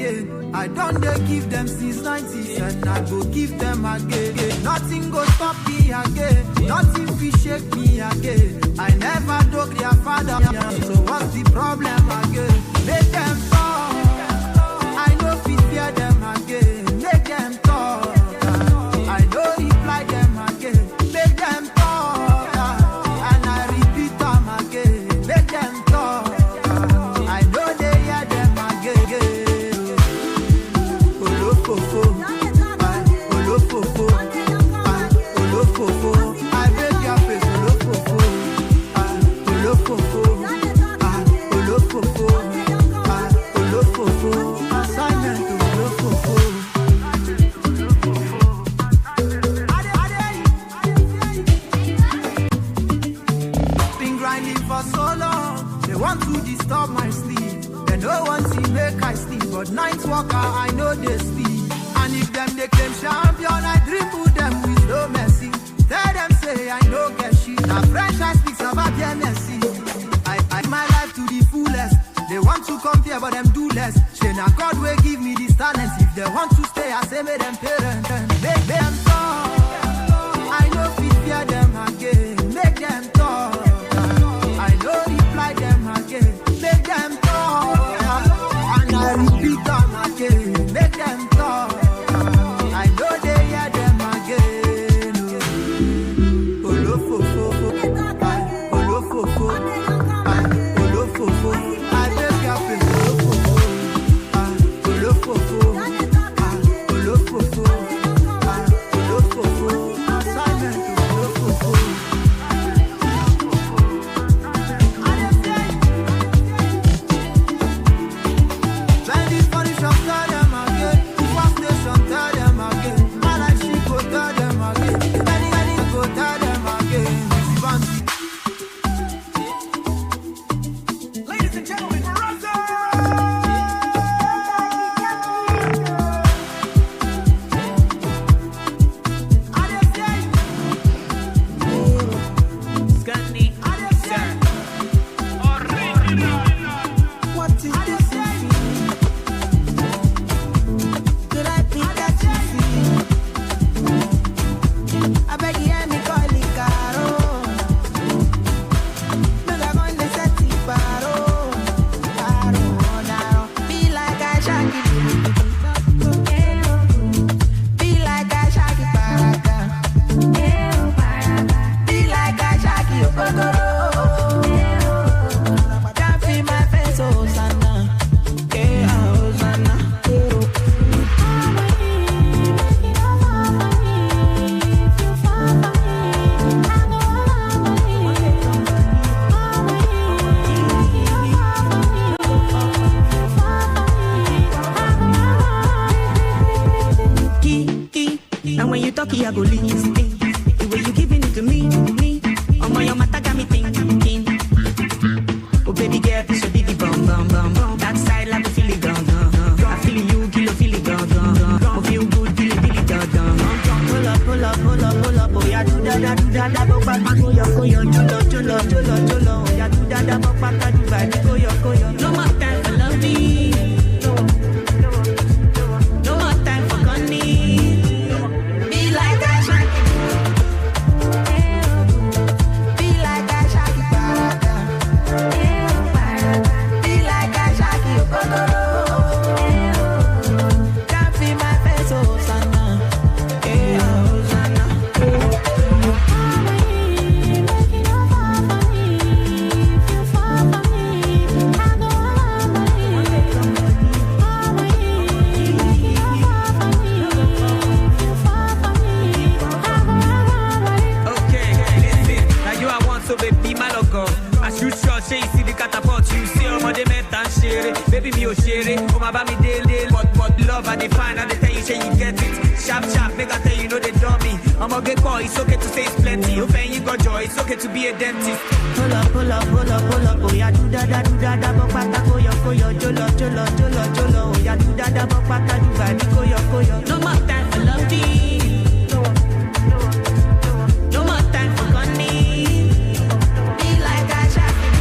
again. I don't dare give them since 90s and I go give them again. Nothing go stop me again. Nothing will shake me again. I never dug their father. So what's the problem again? Make them talk. I know we fear them again. Make them talk. I know reply them again. Make them talk. And I repeat them again. Make them talk. I know they hear them again. Olofofo. Olofofo. Olofofo. I beg your face. Olofofo. Olofofo. Olofofo. Olofofo. Assignment to Olofofo. Been grinding for so long. They want to disturb my sleep. They don't want to make I sleep. But night walker, I know they sleep. And if them they claim champion, I dribble them with no mercy. Tell them say I know get shit. Now French I speak about their mercy. I my life to the fullest. They want to compare but them do less. Say now God will give me this talent. If they want to stay, I say make them parents. Make them talk. I know we fear them again. Make them talk. I know reply them again. Make them talk. And I repeat them again. Make them talk. I know they hear them again. Olofofo. Olofofo. Olofofo. I beg your face. Olofofo. Olofofo. Olofofo. Assignment to Olofofo. When the furniture tell them again, the first station tell them again, I like she go tell them again, any go tell them again. Ladies and gentlemen, what is this you feel? Did I think that you feel? I beg you hear me call it caro. Make I go in the set it paro. Be like I shake it. Be like I shake it baraka. Be like I shake it okokoro. Can't feel my face, oh Sana. Yeah, oh Sana. And when you talk, I go listen. The way you giving it to me. Oh my, your mata got me thinking. Oh baby girl, so biggie bum bum bum bum. That side like a feel it gone. I feel you, kilo feel it gone. Oh feel good, feel it gone. Pull up, pull up, pull up, pull up. Oh yeah, do da da, go back, go yo, jolo. Oh yeah, do da, go back, go yo. No more time for loving. No more time for gunning. Be like I shake it. Be like I shake it baraka. Be like I shake it okokoro. Can't feel my face, oh Sana. Yeah, oh Sana. Okay, listen. Now you I want so baby my logo. As you shot, say you see the catapult. You see all my dem and share it. Baby me oh share it. Oh my baby deal. But love I define and they tell you say you get it. Sharp, make I tell you know they dummy. I'ma get caught, it's okay to say it's plenty. Open you got joy, it's okay to be a dentist. Pull up, oh yeah, do da, bokpata, go yo, jolo, oh yeah, do da, bokpata, do badi, go yo. No more time for loving. No more time for gunning. Be like I shake it.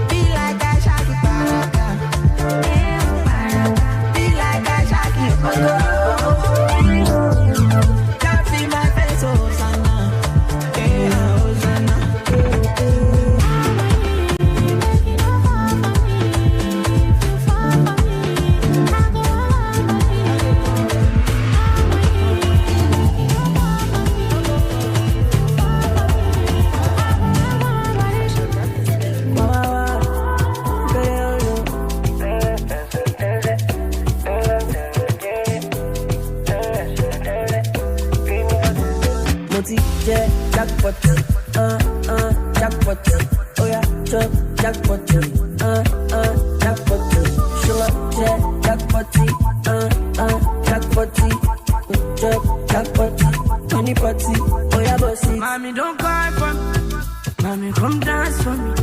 Be like I shake it, baraka. party, jack party, jack party, money party, oh yeah, bossy. Mommy, don't cry for me. Mommy, come dance for me.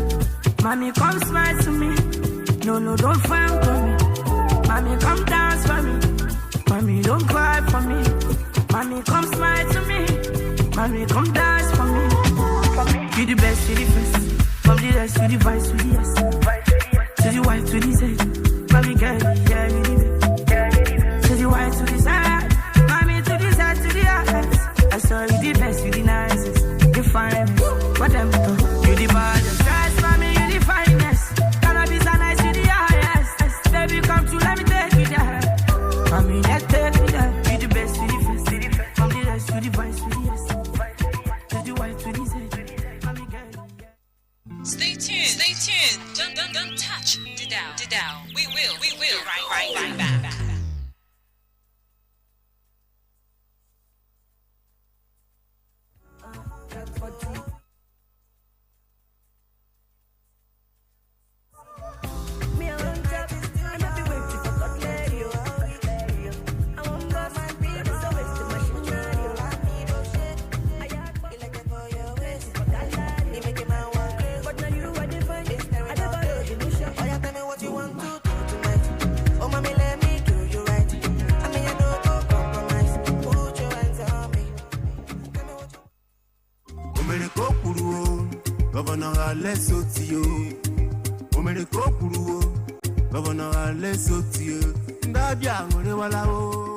Mommy, come smile to me. No, don't frown for me. Mommy, come dance for me. Mommy, don't cry for me. Mommy, come smile to me. Mommy, come dance for me. You the best, you the first. From the rest, you the vice, you the yes. To the white, to the Z. Mommy, girl, yeah, you the best. To the white, to the side. Mommy, to the side, to the eyes. I saw you the best, you the nicest. The finest. What them do? You the baddest. Trust mommy, you the finest. Cannabis are nice, you the highest. Baby, come to let me take you there. Mommy, let's take you there. You the best, you the first. From the rest, you the vice, you the yes. To the white, to the Z. Stay tuned. Don't touch the dial. We will. Right back.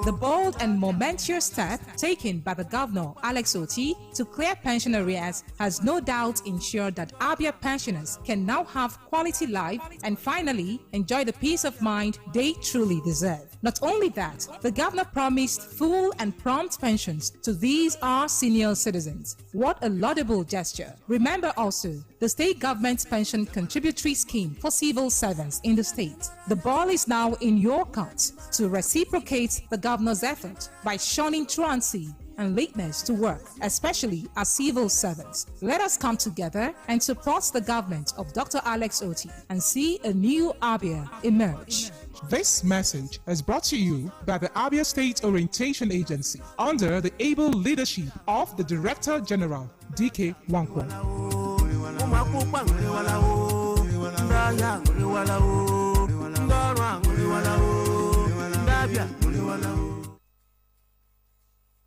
The bold and momentous step taken by the Governor, Alex Otti, to clear pension arrears has no doubt ensured that Abia pensioners can now have quality life and finally enjoy the peace of mind they truly deserve. Not only that, the Governor promised full and prompt pensions to these our senior citizens. What a laudable gesture. Remember also the state government's pension contributory scheme for civil servants in the state. The ball is now in your court to reciprocate the governor's effort by shunning truancy and lateness to work, especially as civil servants. Let us come together and support the government of Dr. Alex Otti and see a new Abia emerge. This message is brought to you by the Abia State Orientation Agency under the able leadership of the Director General, DK Wankwo.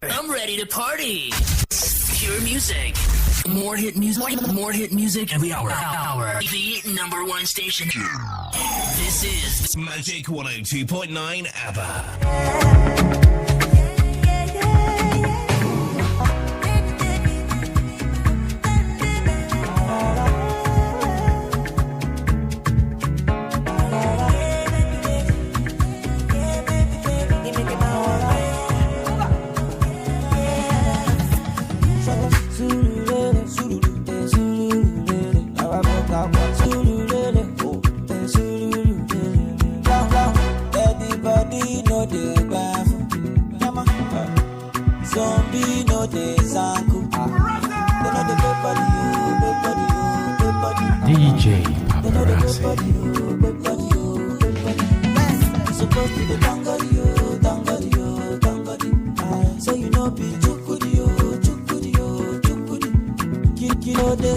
I'm ready to party. Pure music. More hit music every hour. The number one station. This is Magic 102.9 ABBA. Zombie no dey zanku. They know the DJ Paparazzi. Supposed to be tangadi. So you know be chukudi. Kilo de.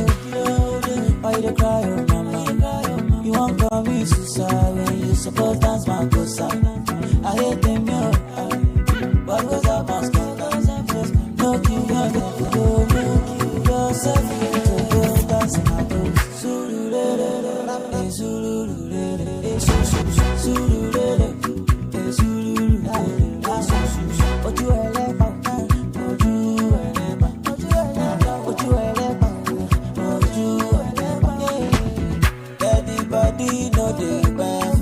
Why you dey cry, oh mama? You want commit suicide when you supposed dance my cosa. I hate them, yo. What was I must go? No kill yourself to go dance in my boat. Daddy no dey bend.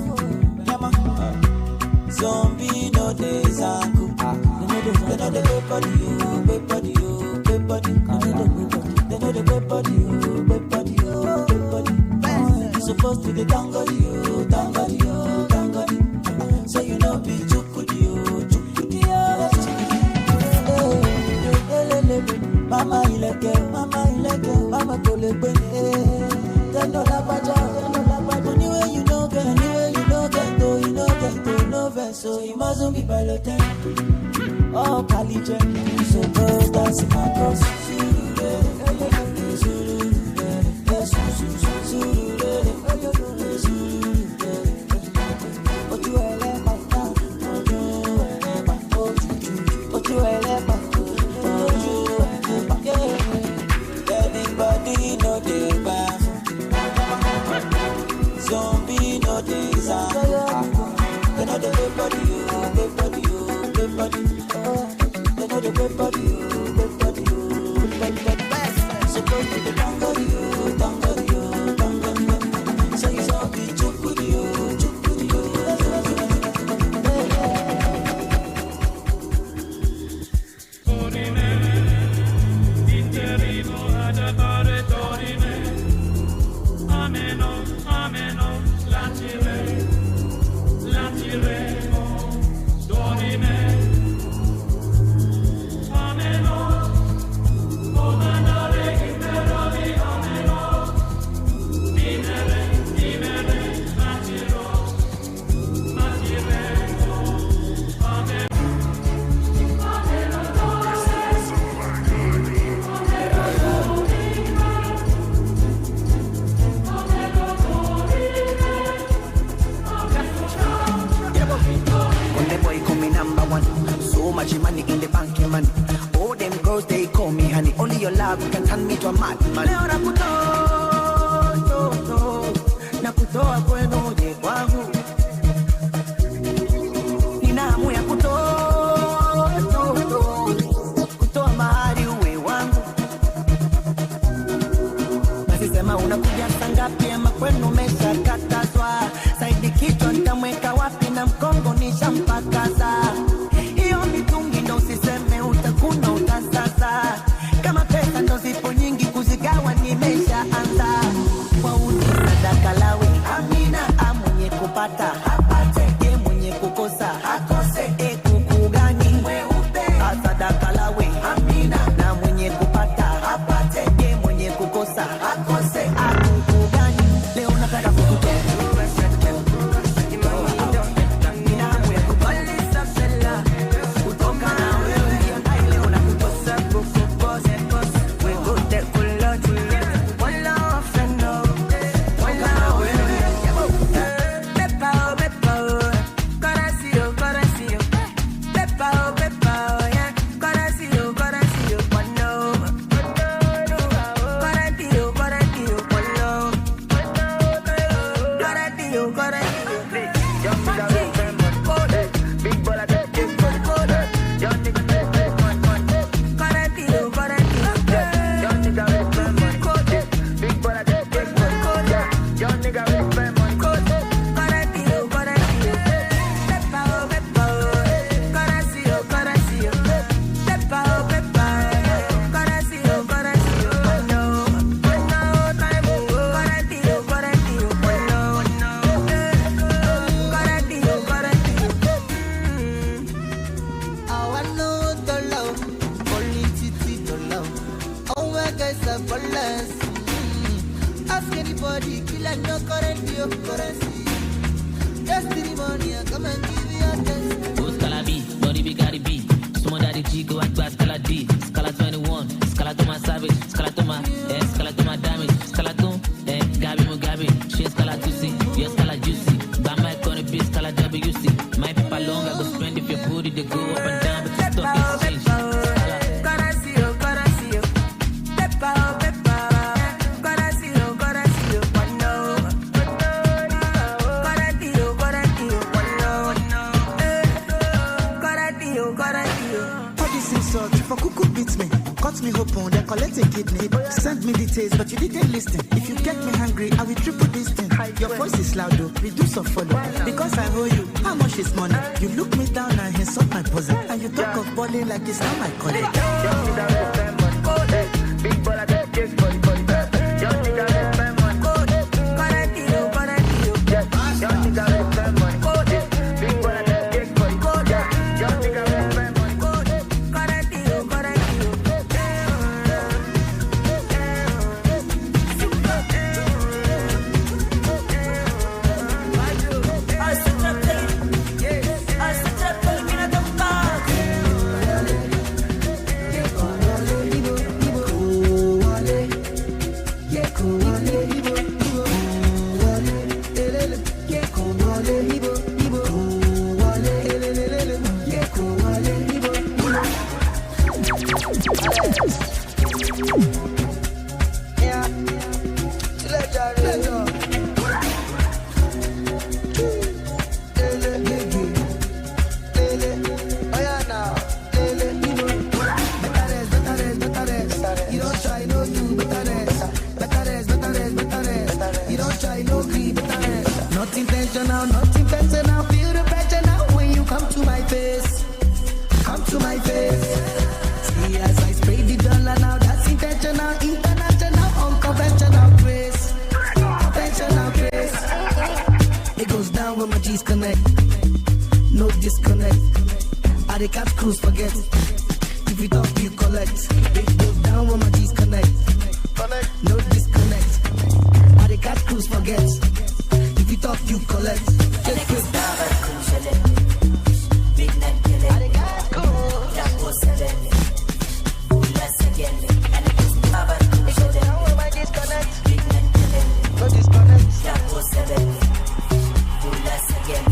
Zombie no dey zanku. They know the way body, They know the way body, You supposed to be tangody. So you know be chukudi. Mama ileke, mama kolekwe. They know la baja. Anyway you know get, no vex. so you mustn't be balloted. Oh, Kalijay, so go dance in my cross. Everybody know they bath. Zombie know they sound. They know the way body, way body, way body. They know the way body, way body, way body. Supposed to be tango, tango, tango. So you saw me chukuri, chukuri. Money in the bank, money. All them girls they call me honey. Only your love can turn me to a madman. Leo nakutoa kwenu je kwangu. Nina hamu ya kutoa mahali uwe wangu. Basi sema unakuja saa ngapi ama kwenu umeshakatazwa. Saidi kichwa nitamweka wapi na mkongo nishampakaza. Usiseme utakuna utasasa. Kama pesa ndo zipo nyingi kuzigawa nimeshaanza. Kwa sadaka lawe amina. Mwenye kupata apate, ye mwenye kukosa akose. Kuku gani mweupe sadaka lawe amina. Na mwenye kupata apate, ye mwenye kukosa akose. Kuku gani leo nataka kukutoa. disconnect. I dey catch cruise, forget. If you talk, you collect. Big go down when my disconnect. No disconnect. I dey catch cruise, forget. If you talk, you collect. Just quick. Big neck kill it. I dey catch cruise. That was 7. Less again. And it is never cool. Show them when my disconnect. Big neck kill it. No disconnect. That was 7. Less again.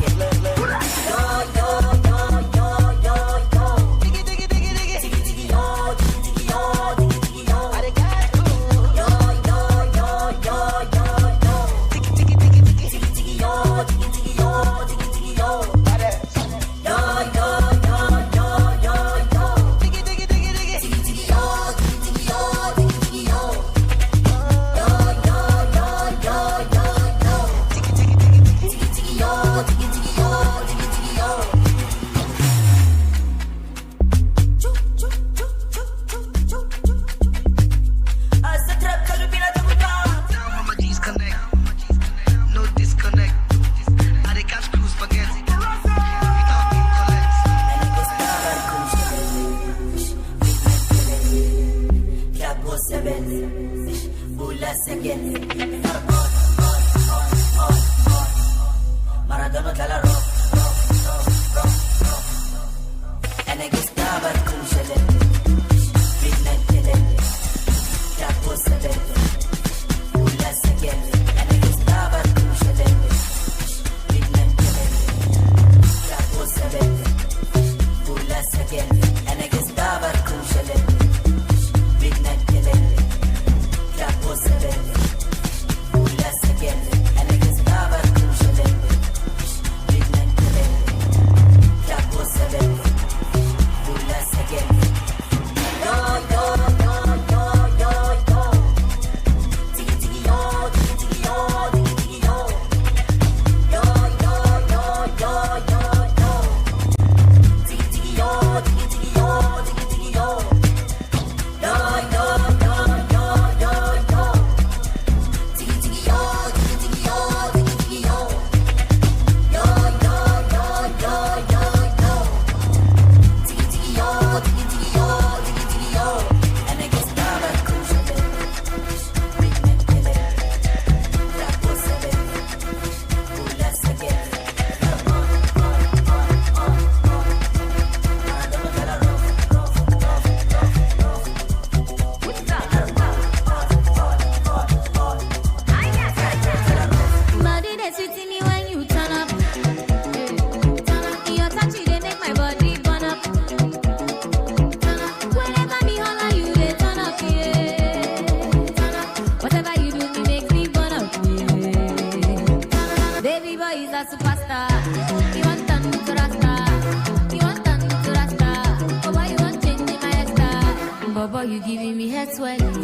You giving me head swelling.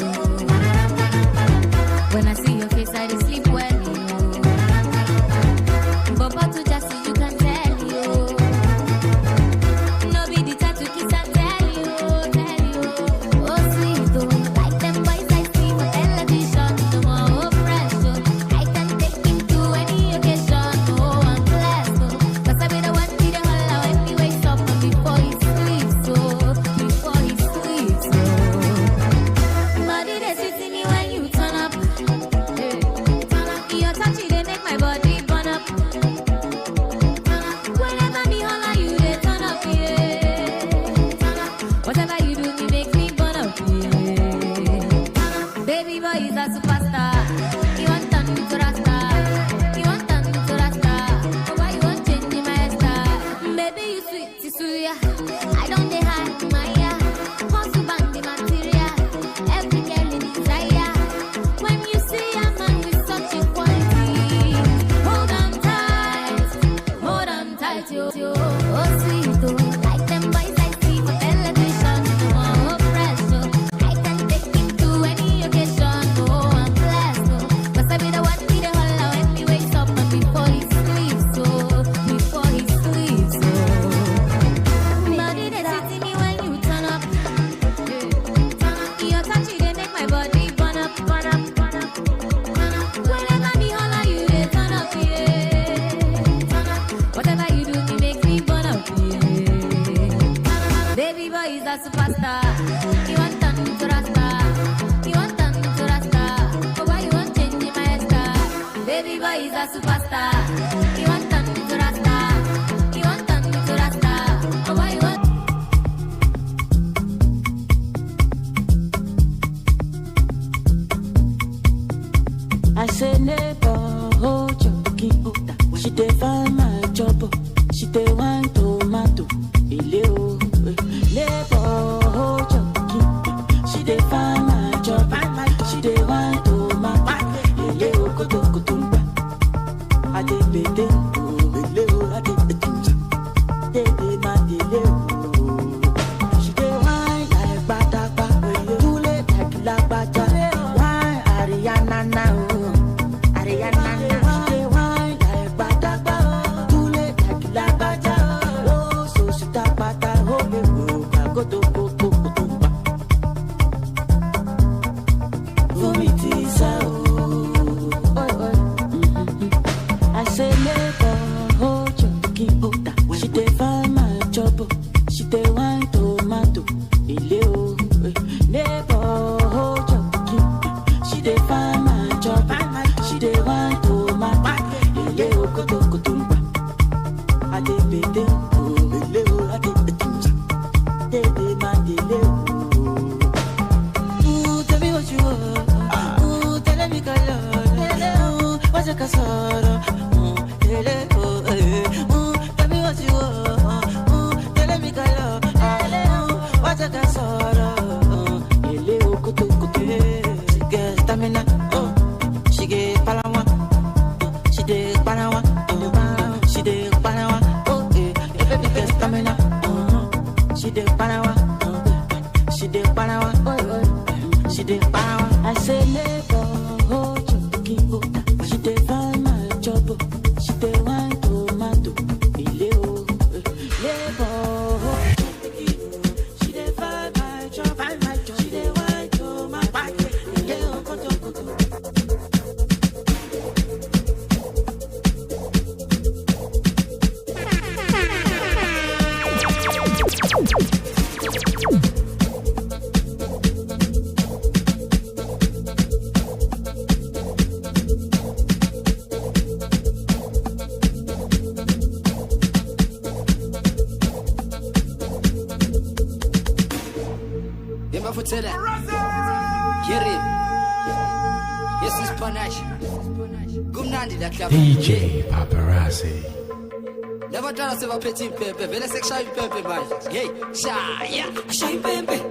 When I see your face, I dey sleep well. Baba to just see you can tell you. No be the type to kiss and tell you. Oh sweet, oh, like them boys I see for television. No more pressure. I can take him to any occasion. Oh, I'm blessed, oh, 'cause I be the one to the holla when he wakes up and before he sleeps, oh, before he sleeps, oh. Body they sweet in me when you turn up. Your touch it they make my body burn up. Whenever me holla you they turn up, yeah. Whatever you do me make me burn up, yeah. Baby boy is a superstar. You want turn me to Rasta. You want turn me to Rasta. Oh why you want change my style? Baby you sweet, Sisuya. I don't dey hide my ear. Want to bang the material. Every girl in desire. When you see a man with such a quality, hold on tight, yo. Oh sweet, oh, like them boys I see for television. No more pressure. I can take him to any occasion. Oh, I'm blessed, oh, 'cause I be the one to the holla when he wakes up and before he sleeps, oh, before he sleeps, oh. Body they sweet in me when you turn up. Your touch it they make my body burn up. Whenever me holla you they turn up, yeah. Whatever you do me make me burn up, a superstar. You want turn me to Rasta. You want turn me to Rasta. Oh, why you want change my hairstyle? Baby boy is a superstar. You want turn me to Rasta. You want turn me to Rasta. Oh, why you want? I say neighbor, hold your key. She dey find my job. She dey want tomato. Ileo, neighbor, hold your key. She dey find my job. She dey want tomato. Ileo, koto kotumba. I dey bete, ileo, I dey betunja. Dey ma ileo. She dey wine like badaba, tule like lagbaja. Wine Ariana now. DJ Paparazzi. Never try to save a petit pepe, but let's shine pepe, man. Hey, shine pepe.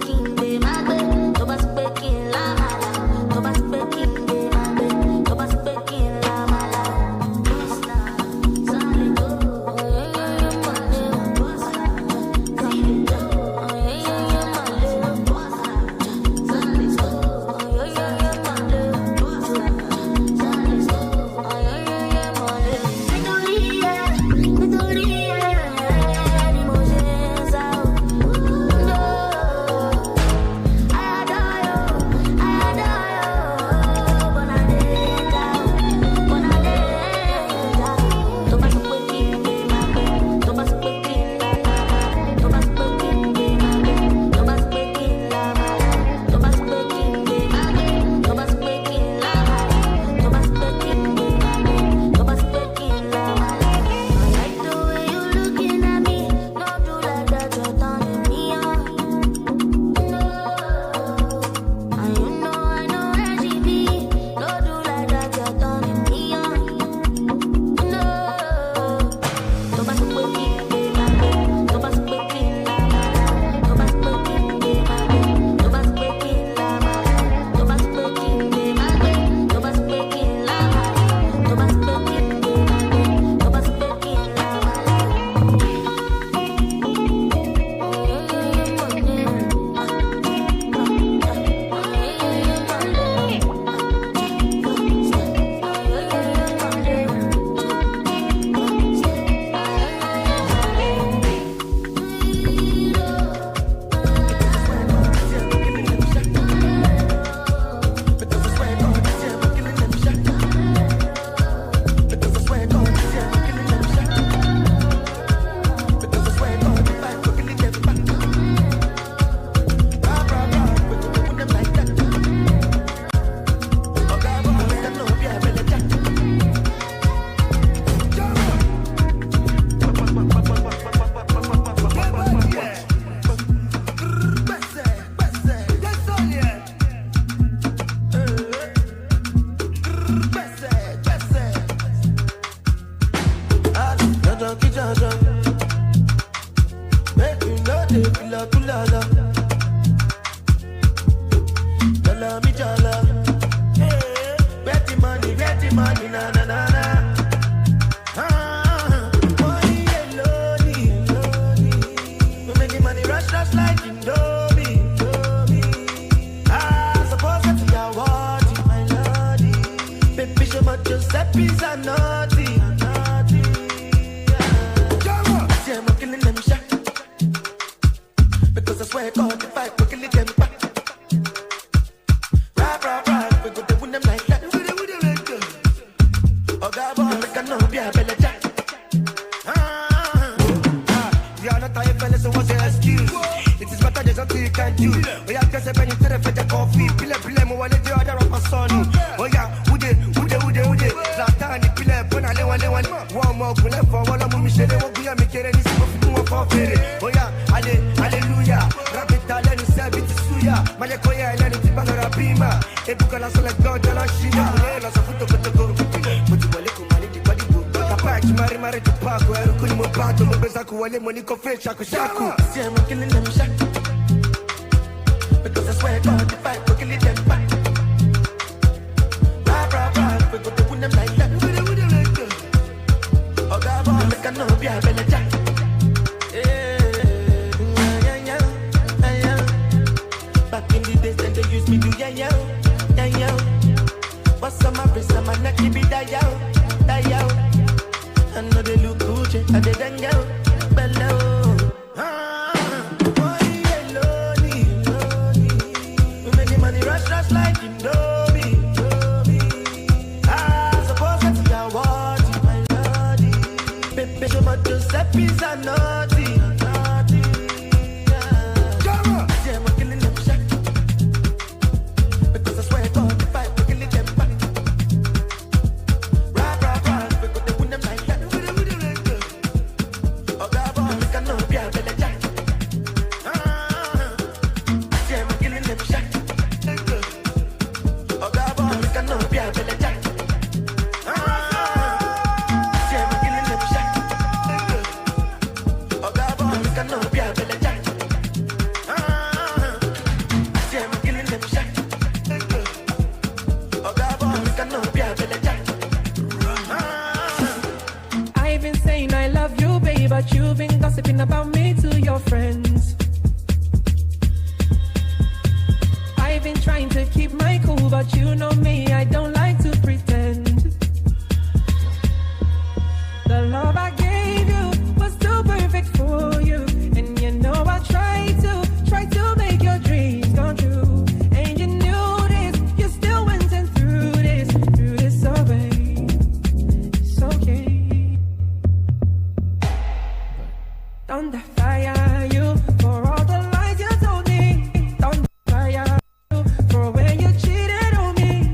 King, like Indomie. I suppose that you are what my lordy. Baby, show my Giuseppe's are naughty. See, I'm killing them shot. Because I swear God, if I could kill them back. Right, we go to win them like that. Oh, God, boy, make a no be a belly jack. The other time, fellas, so what's your excuse? It is better there's nothing you can do. Oh, yeah, guess I been into the fed coffee. Pile, more than the other of my son. Oh, yeah, who they? Last time, the pile, when I lay one more, for one of them, Michelle, won't be a make any for oh, yeah, hallelujah. Rapid talent is service to Suya. Malakoya, and then it's Bangara Prima. A book of like God, and I see the photo to go. But you will come and the body book. The patch, Mari to Park, where you couldn't move back to the Bezaku, Monico Fish, Shaku. See, I'm killing them shot. Because I swear God, if I could kill them back. Right, we go to win them like that. Oh, God, boy, make a no be a belly jack. Back in the days, then they used me to yeah. What's on my wrist, on my neck, keep it die out. I know they look Gucci, I did then go below. Many money rush like Indomie. I suppose that you are what my lordy. Baby, show my Giuseppe's are naughty. I've been saying I love you, babe, but you've been gossiping about me to your friends. I've been trying to keep my cool, but you know me, I don't like to pretend. The love I gave you was too perfect for you, and you know I tried to make your dreams come true. And you knew this, you still went and through this, so babe, it's okay. Don't fire you for all the lies you told me. Don't fire you for when you cheated on me.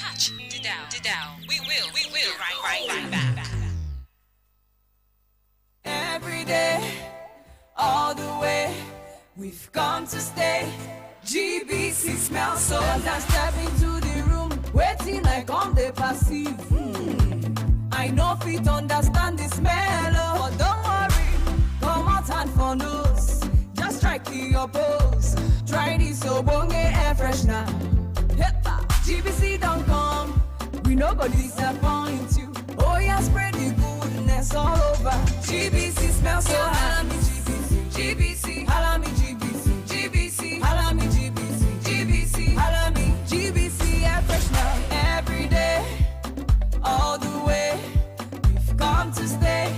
touch the dial. We will right back. Every day, all the way, we've come to stay. GBC smells so nice. Step into the room, waiting like on the passive. I know fit understand the smell, but don't worry, come out and for nose. Just strike your pose. Try this Obonge air freshener. GBC don't come, we no go disappoint you. Oh yeah, spread the goodness all over. GBC smells so happy. GBC, holla me GBC, GBC, holla me GBC, GBC, holla me GBC air freshener. Every day, all the way, we've come to stay.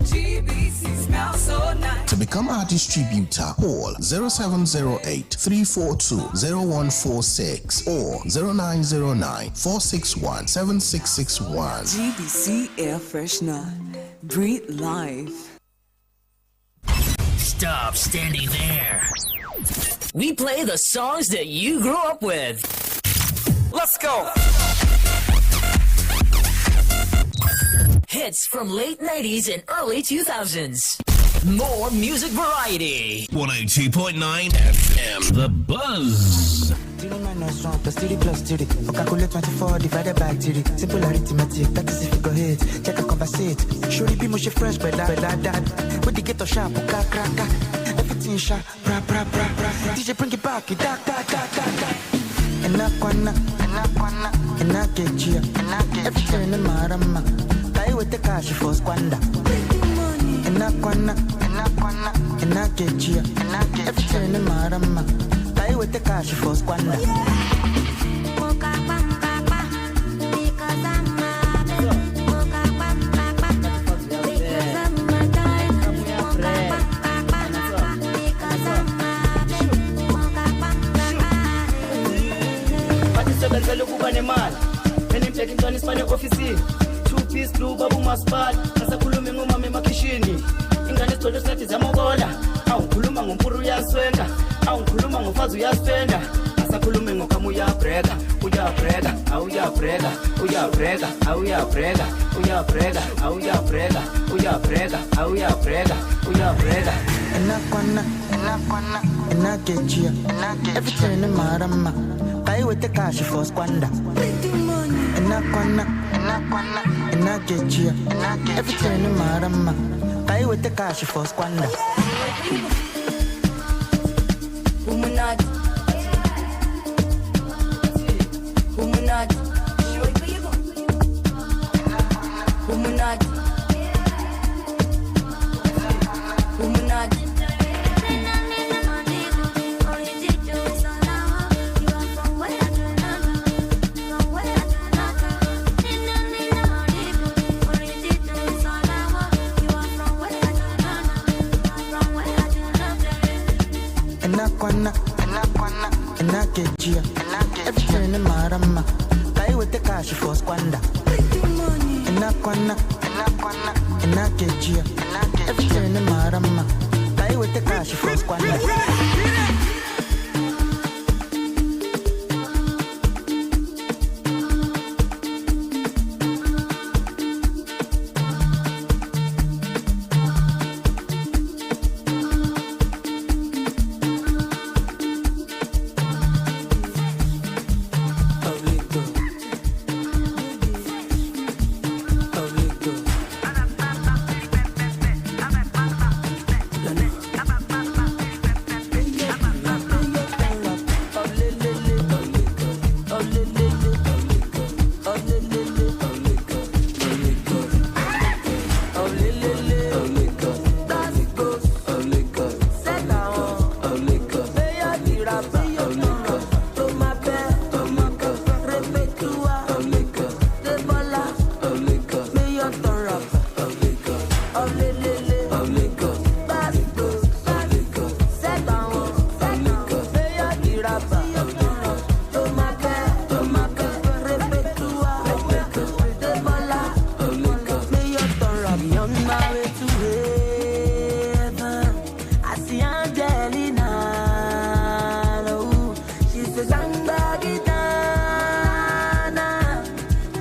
GBC smells so nice. To become our distributor, call 0708 342 0146 or 0909 461 7661. GBC Air Freshener. Breathe life. Stop standing there. We play the songs that you grew up with. Let's go. Hits from late 90s and early 2000s. More music variety. 102.9 FM. The Buzz. 0 minus 1 plus 30 plus 30. For calculate 24 divided by 30. Simple arithmetic, that is if you go ahead. Check a conversate. Surely be much fresh, but that. With the ghetto sharp, crack. Everything sharp, bra. DJ bring it back, da. And I get you. Everything in the marama. Die with the cash for squander. And I get you. Everything in the marama. Die with the cash for squander. Two-piece blue babu maspat nasakhuluma ngomama emakishini ingane sitolo sathi zamokola awukhuluma ngompuru uyaswenda awukhuluma ngofazi uyaspenda nasakhuluma ngokhama uyabreka And I get you. Everything in the marama. Die with the cash for squander. And I get you. Everything in the marama. Die with the cash for squander. And I get you. Everything in the marama. Die with the cash for squander. And I get you. Everything in the marama. Die with the cash for squander.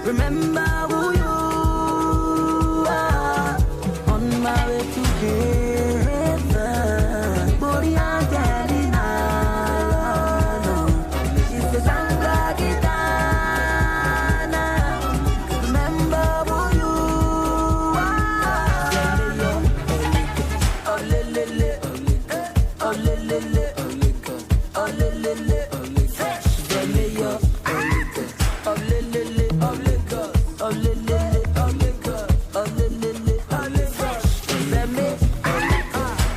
remember who you are. On my way to heaven, body and daddy now. She says I'm glad it remember who you are. Oh lele, oh lele, oh lele, fresh Valeyo. Oh lele, oh lele, oh lele, oh lele, oh lele, oh lele, fresh Valeyo.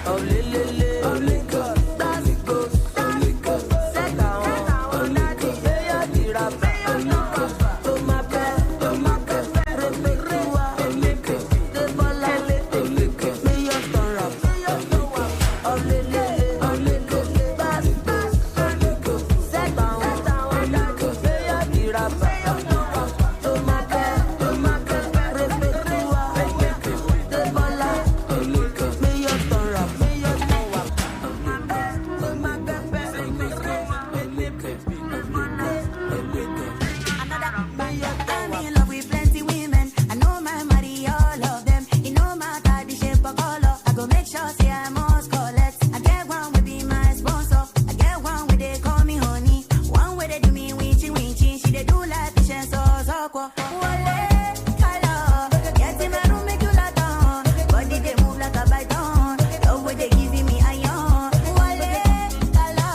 Oh lele, oh lele, that's it goes. Set down, oh lele, pay your tira, pay your number. To my bed, repetua, de bola, me your turn up. Oh lele, that's it goes. Set down, oh lele, pay your tira, pay your number. To my bed, repetua, de bola, me your turn up. I'm in love with plenty women. I know my money, all of them. It no matter the shape or color. I go make sure say I must collect. I get one will be my sponsor. I get one where they call me honey. One where they do me winchy. She they do like patience or soko. Wale, color. Get in my room, make you lot on. Body they move like a python. Love where they giving me iron. Wale, color.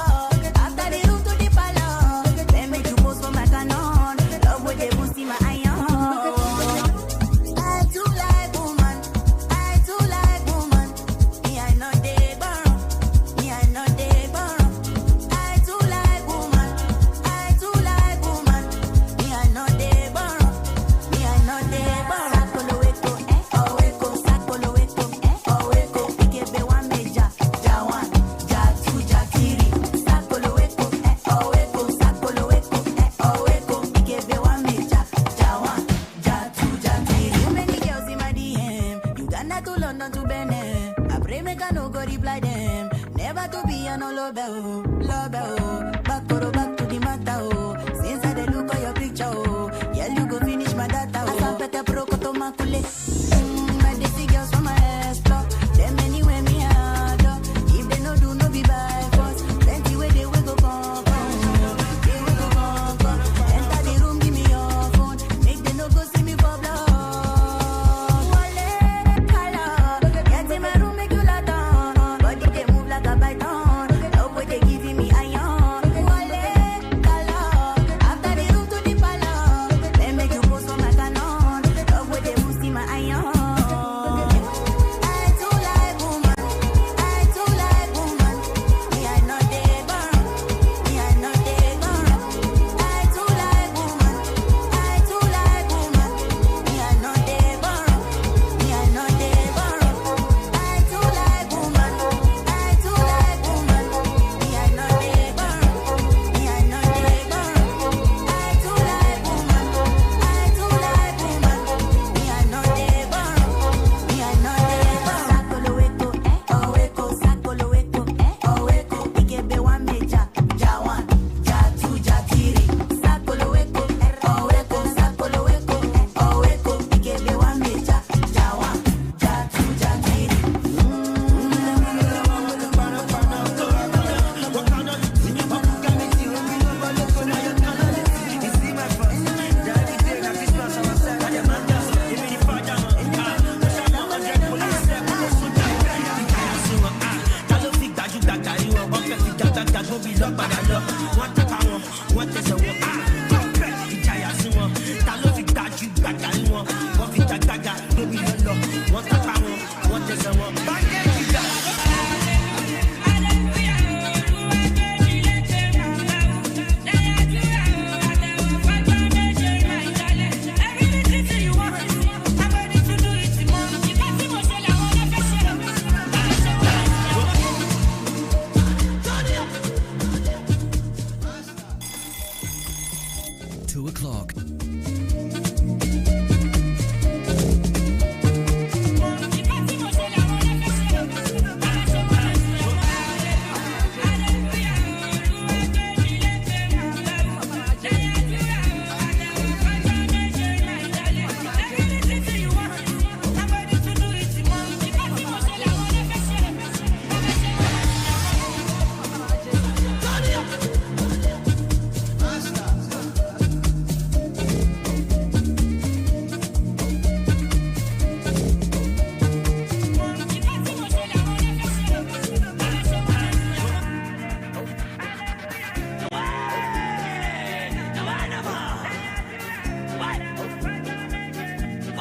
After the room to the palace. They make you pose for my canon. Love where they boost in my iron. I too like woman. Me I know they borrow. Me I know they borrow. I too like woman. Me I know they borrow. Me I know they borrow. Sakolo weko, oh weko. Sakolo weko, oh weko. Ikebe one meja, ja one, ja two, ja three. Sakolo weko, oh weko. Sakolo weko, oh weko. Ikebe one meja, ja one, ja two, ja three. Too many girls in my DM. Uganda to London to Benin. I pray make I no go reply them. Never to be a no love oh. Back to the matter oh. Since I dey look at your picture oh. Yeah, you go finish my data oh. Asapete pro koto makule. I dey see girls from my explore. Them anywhere me adore. If they no do no be by force. Plenty way they will go come. They will go come. Enter the room, give me your phone. Make them no go see me for blood. Wale, color. Get in my room, make you lot on. Body they move like a python. Love where they giving me iron. Wale, color. After the room to the palace. They make you pose for my canon. Love where they boost in my iron. I too like woman. Me I know they borrow. Me I know they borrow. I too like woman. Me I know they borrow. Me I know they borrow. I too like woman. Me I know they borrow. Me I know they borrow. I too like woman. Me I know they borrow. Me I know they borrow. Sakolo weko, oh weko. Sakolo weko, oh weko. Ikebe one meja, ja one, ja two, ja three. Sakolo weko, oh weko. Sakolo weko, oh weko. Ikebe one meja, ja one, ja two, ja three.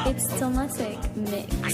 It's Tomatic Mix.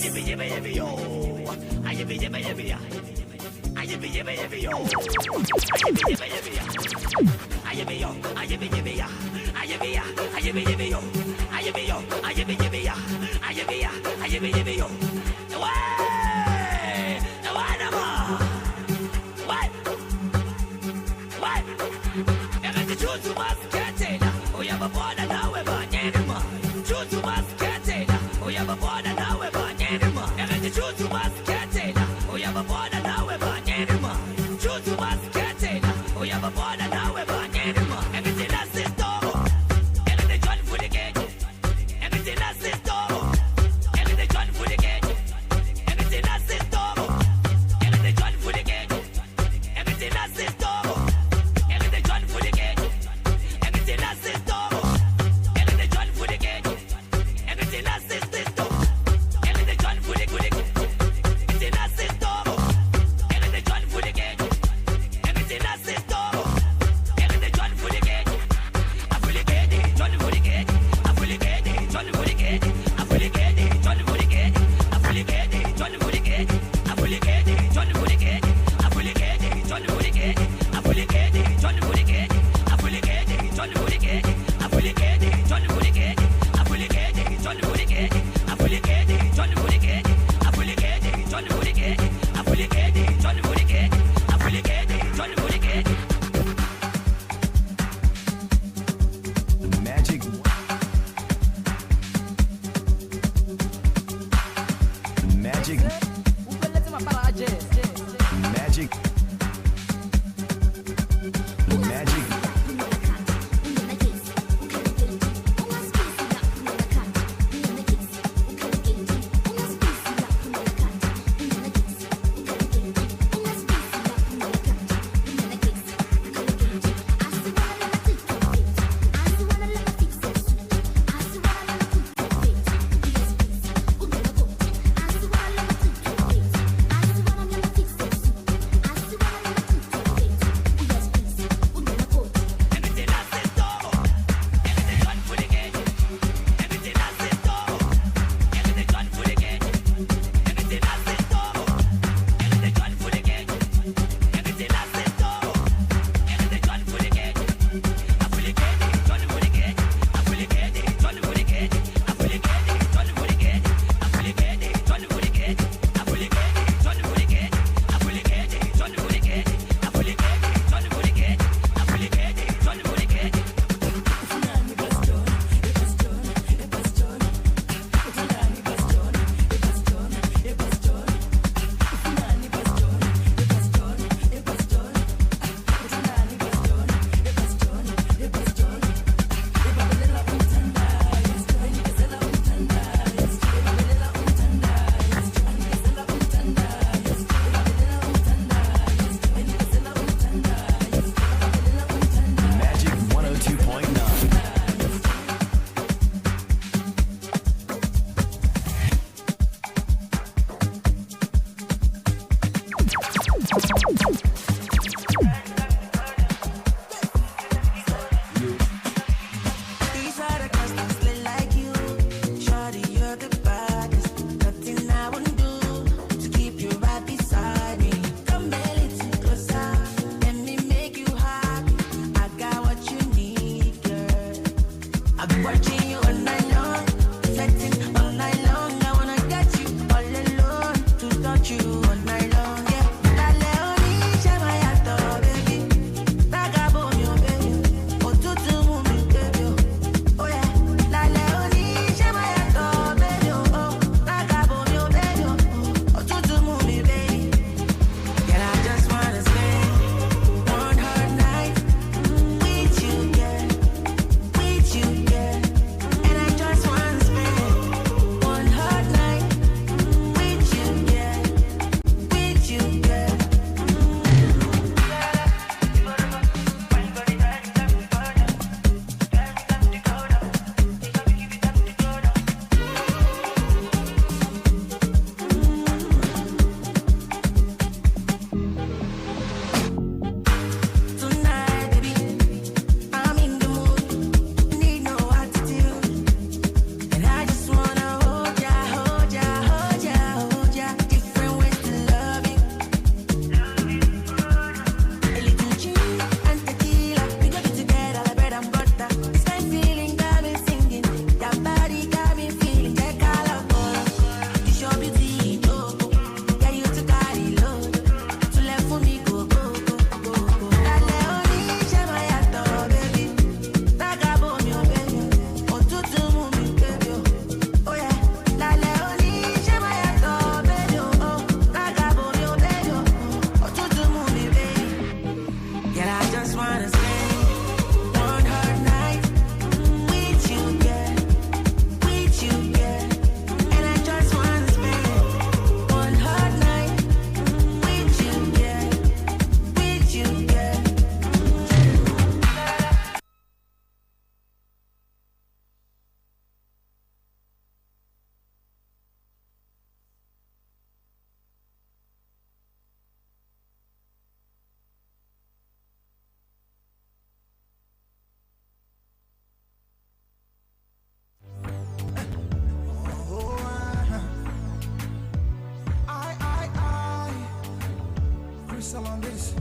whistle on this.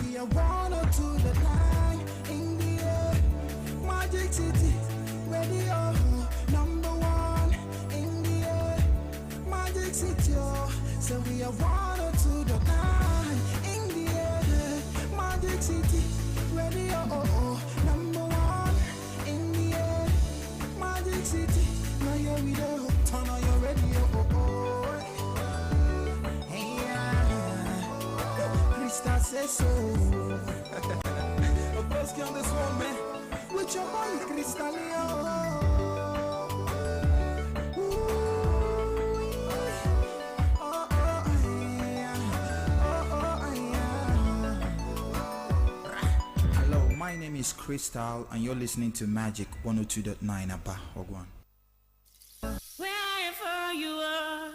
We are 102 the line in the air. Magic City, radio number one in the air. Magic City, oh. So we are 102 the line in the air. Magic City, radio number one in the air. Magic City, now here we go. Turn on your radio, Hey, Krista says so. Let's get on this one, man. With your boy, Krista Leo. Hello, my name is Crystal, and you're listening to Magic 102.9 Abba Ogwan. Wherever you are,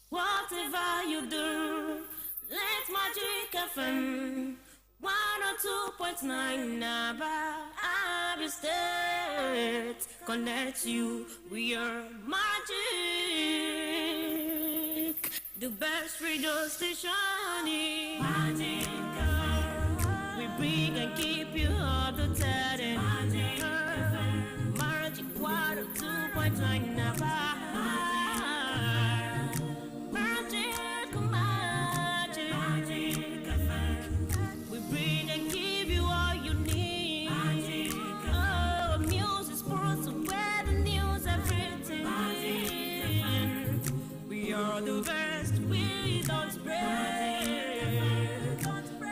whatever you do, let Magic FM 102.9 Abba State connect you with your magic. The best radio station is Magic FM. We bring and keep you up to date. Magic FM. Magic 102.9 Abba. The best we don't spread.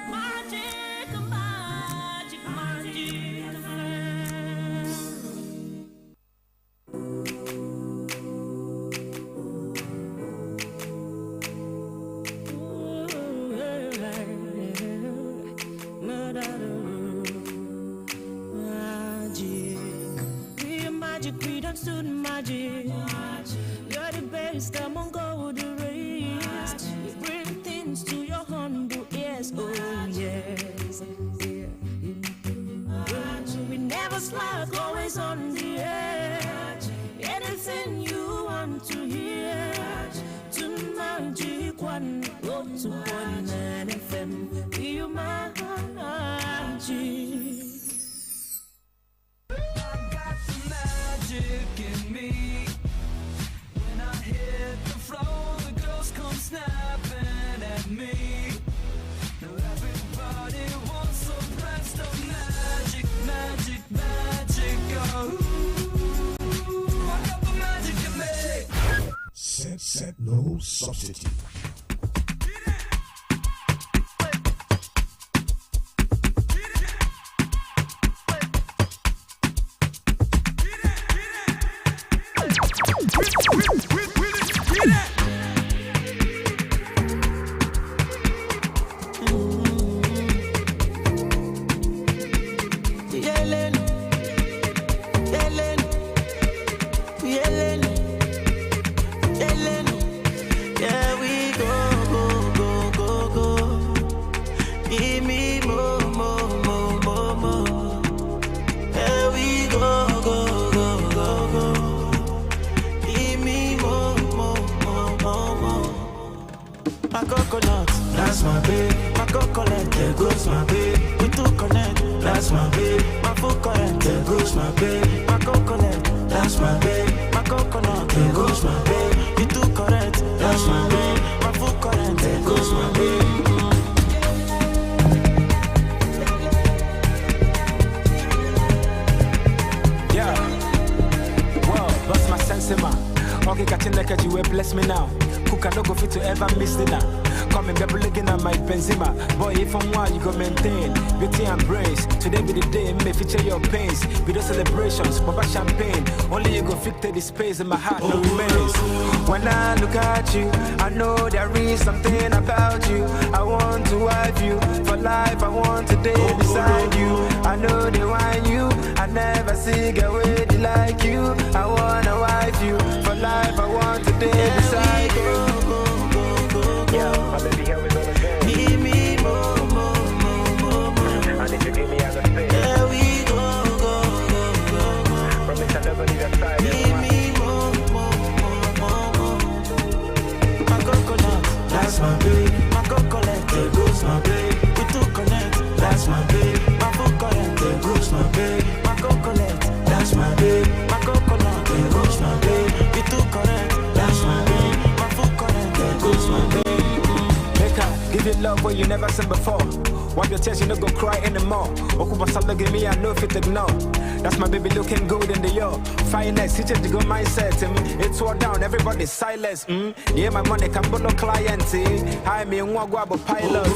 Magic, magic, magic. Magic. We are magic, we don't do magic. You're the best, come on, go the race. We bring things to your humble ears, oh yes. We never slack, always on the edge. Anything you want to hear, to Magic 102.9 FM. We are magic. I got the magic in me. When I hit the floor, the girls come snapping at me. Now everybody wants a blast of magic, magic, magic. Oh, I got the magic in me. Set, no substitute. That's my babe. My coconut, there goes my babe. We two connect. That's my babe. My full current, there goes my babe. My coconut, that's my babe. My coconut, there goes my babe. You two correct. That's my babe. My full current, there goes my babe. Yeah. Well, that's my sense, man. Okay, catching like you will bless me now. Who can no go fit to ever miss dinner? Come and be looking at my Benzema. Boy, if I'm wild, you go maintain beauty and brains. Today be the day, may feature your pains. Be the celebrations, pop champagne. Only you go fit the space in my heart, no remains. When I look at you, I know there is something about you. I want to wife you for life. I want to day beside you. I know they want you. I never see a way like you. I wanna wife you for life. I want to day beside you. Yeah, my baby, here we go again. Give me more. I need you to give me other space. There we go. Promise I never leave your side. Give me more. My coconut, that's my baby. My coconut, there goes my babe. We too connect, that's my babe. My full current, there goes my babe. My coconut, that's my babe. My coconut, there goes my babe. We too correct, that's my babe. My full current, there goes my babe. Make her give you love what you never seen before. Wipe your tears, you not gonna cry anymore. Okuba Sabla give me, I know if it ignore. That's my baby looking good in the yo. Finest, he just go mindset. It's all down, everybody silence. Yeah, my money can put no client. I mean, one guabo pilot.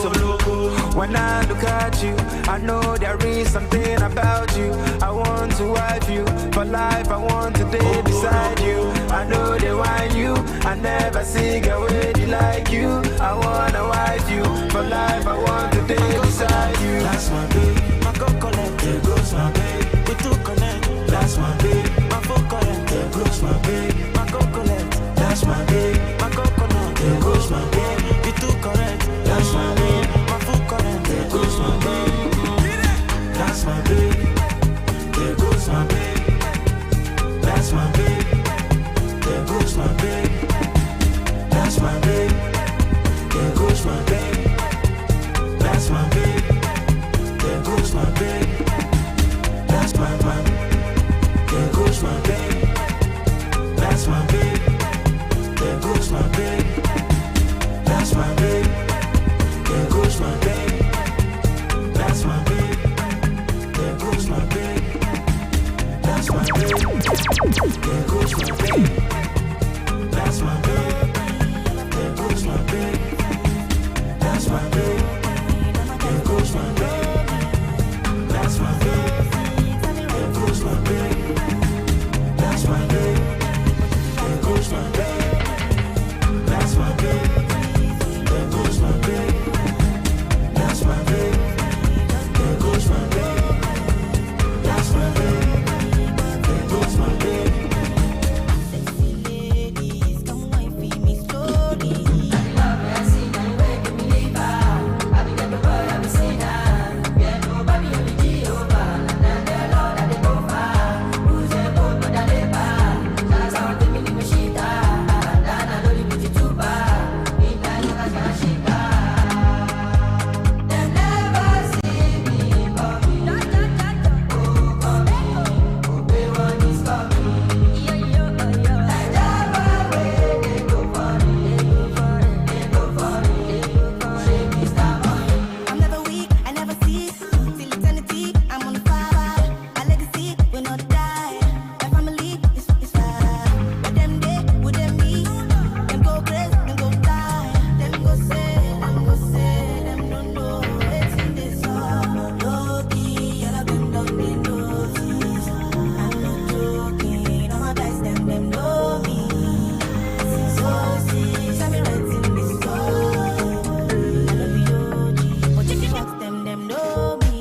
When I look at you, I know there is something about you. I want to wife you for life. I want to stay beside you. I know they want you. I never see a lady like you. I wanna wife you for life. I want to stay beside you. That's my babe. My coconut, there goes my babe. We too connect, that's my babe. My full current, there goes my babe. My coconut, that's my babe. My coconut, there goes my babe. We too correct, that's my babe. My full current, there goes my babe. That's my babe. There goes my babe. That's my babe. There goes my babe. That's my babe. There goes my babe. That's my babe. There goes my babe. That's my man. There goes my babe. That's my babe. There goes my babe. That's my babe. There goes my babe. That's my babe. There goes my babe. That's my babe. There goes my babe. That's my babe. There goes my babe. That's my babe. There goes my babe. That's my babe. There goes my babe. That's my babe. There goes my babe. That's my babe. There goes my babe. That's my babe. There goes my babe. That's my babe. There goes my babe. Sexy ladies, come wine for me slowly. I'm never weak, I never cease. Till eternity, I'm on fire. My legacy will not die. My family is fire. What them day, what them me? Them go crazy, them go die. Them go say, them don't know. It's in this song. Low-key, all of them don't need notice. I'm not joking, all my guys, them know me. So see, tell me what's in this song. But if you ask them know me.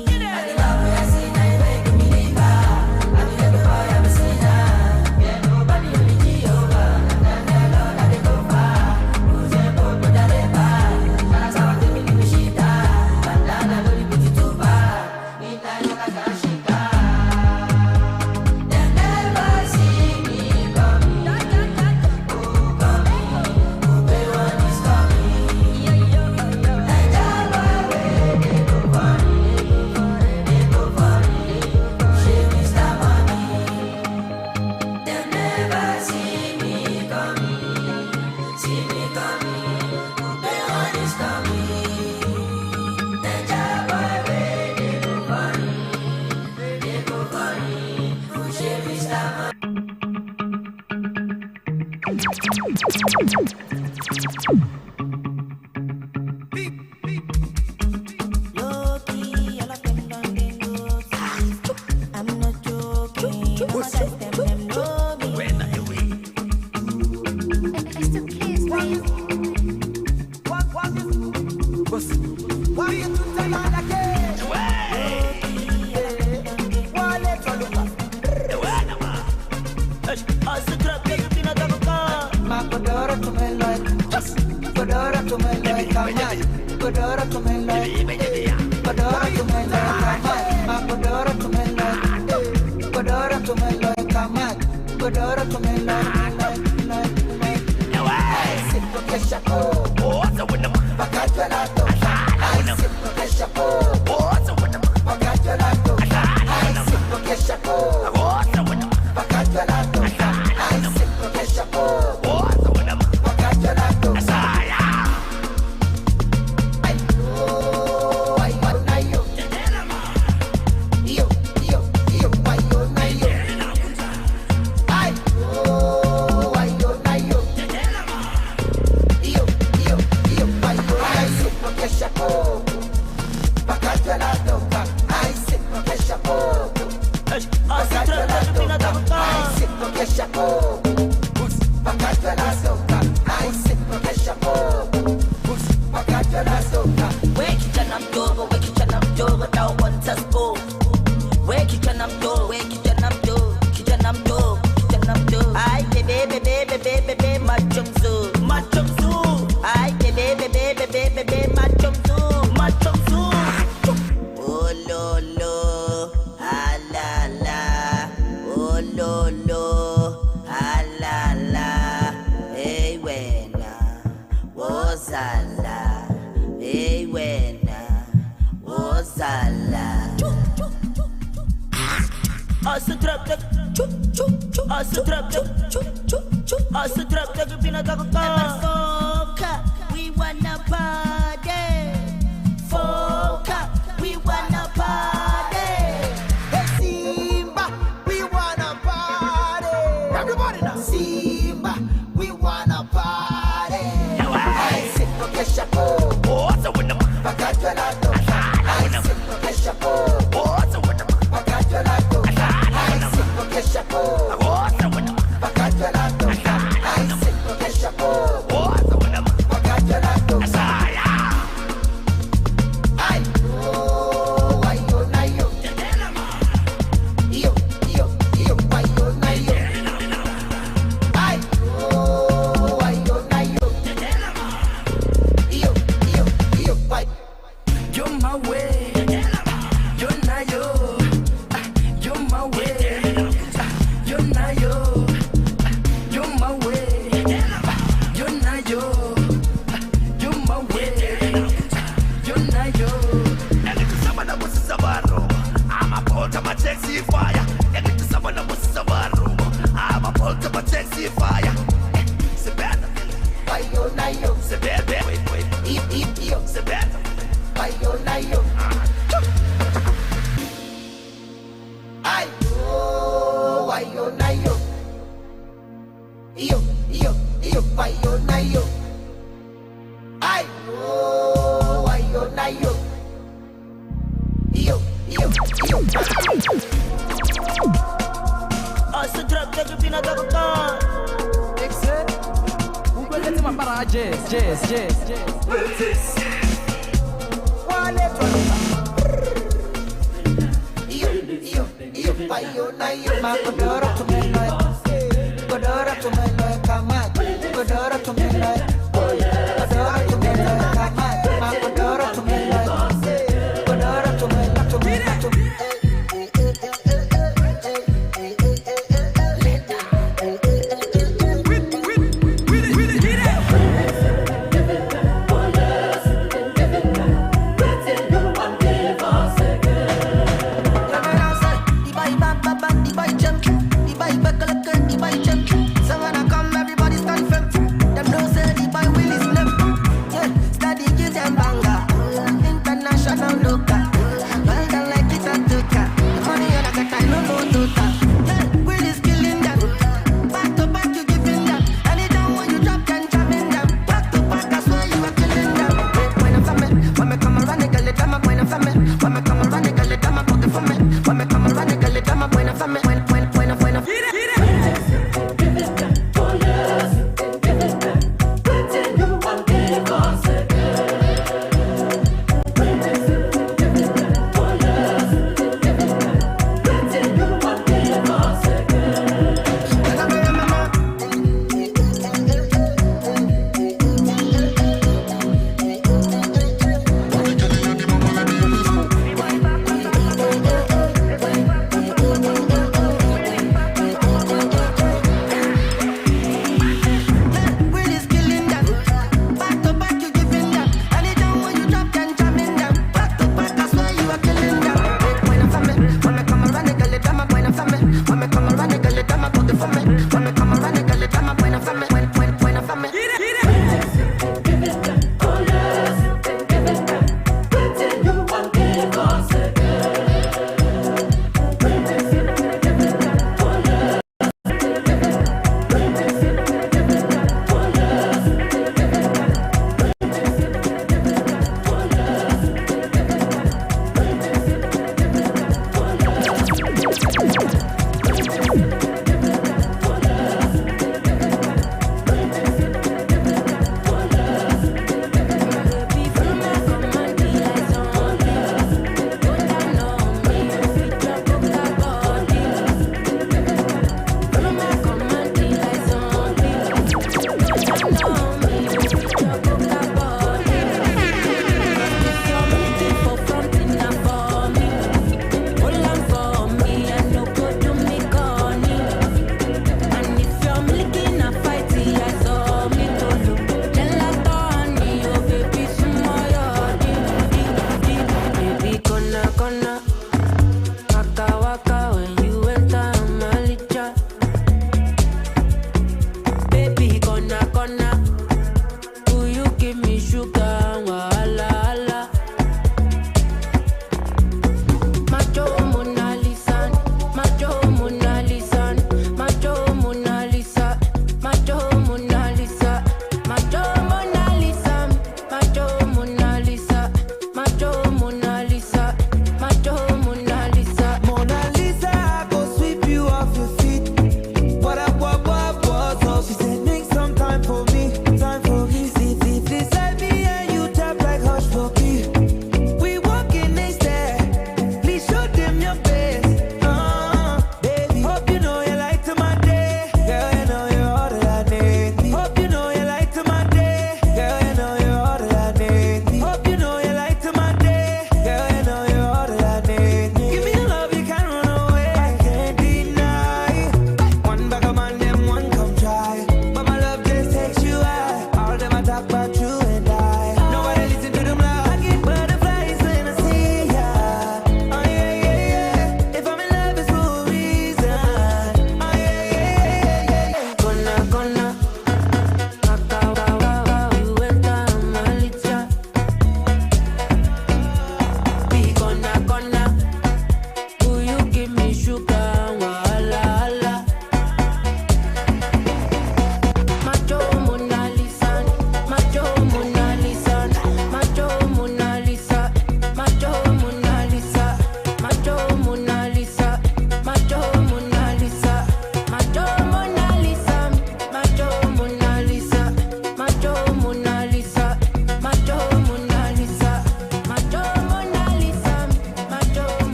Low-key, all of them don't need notice. I'm not joking, all my guys, them know me. Godora to me like, Godora to me like, Godora to me like, Godora to me like, Godora to me like, sit for Kesha, oh, what's up with them? Savannah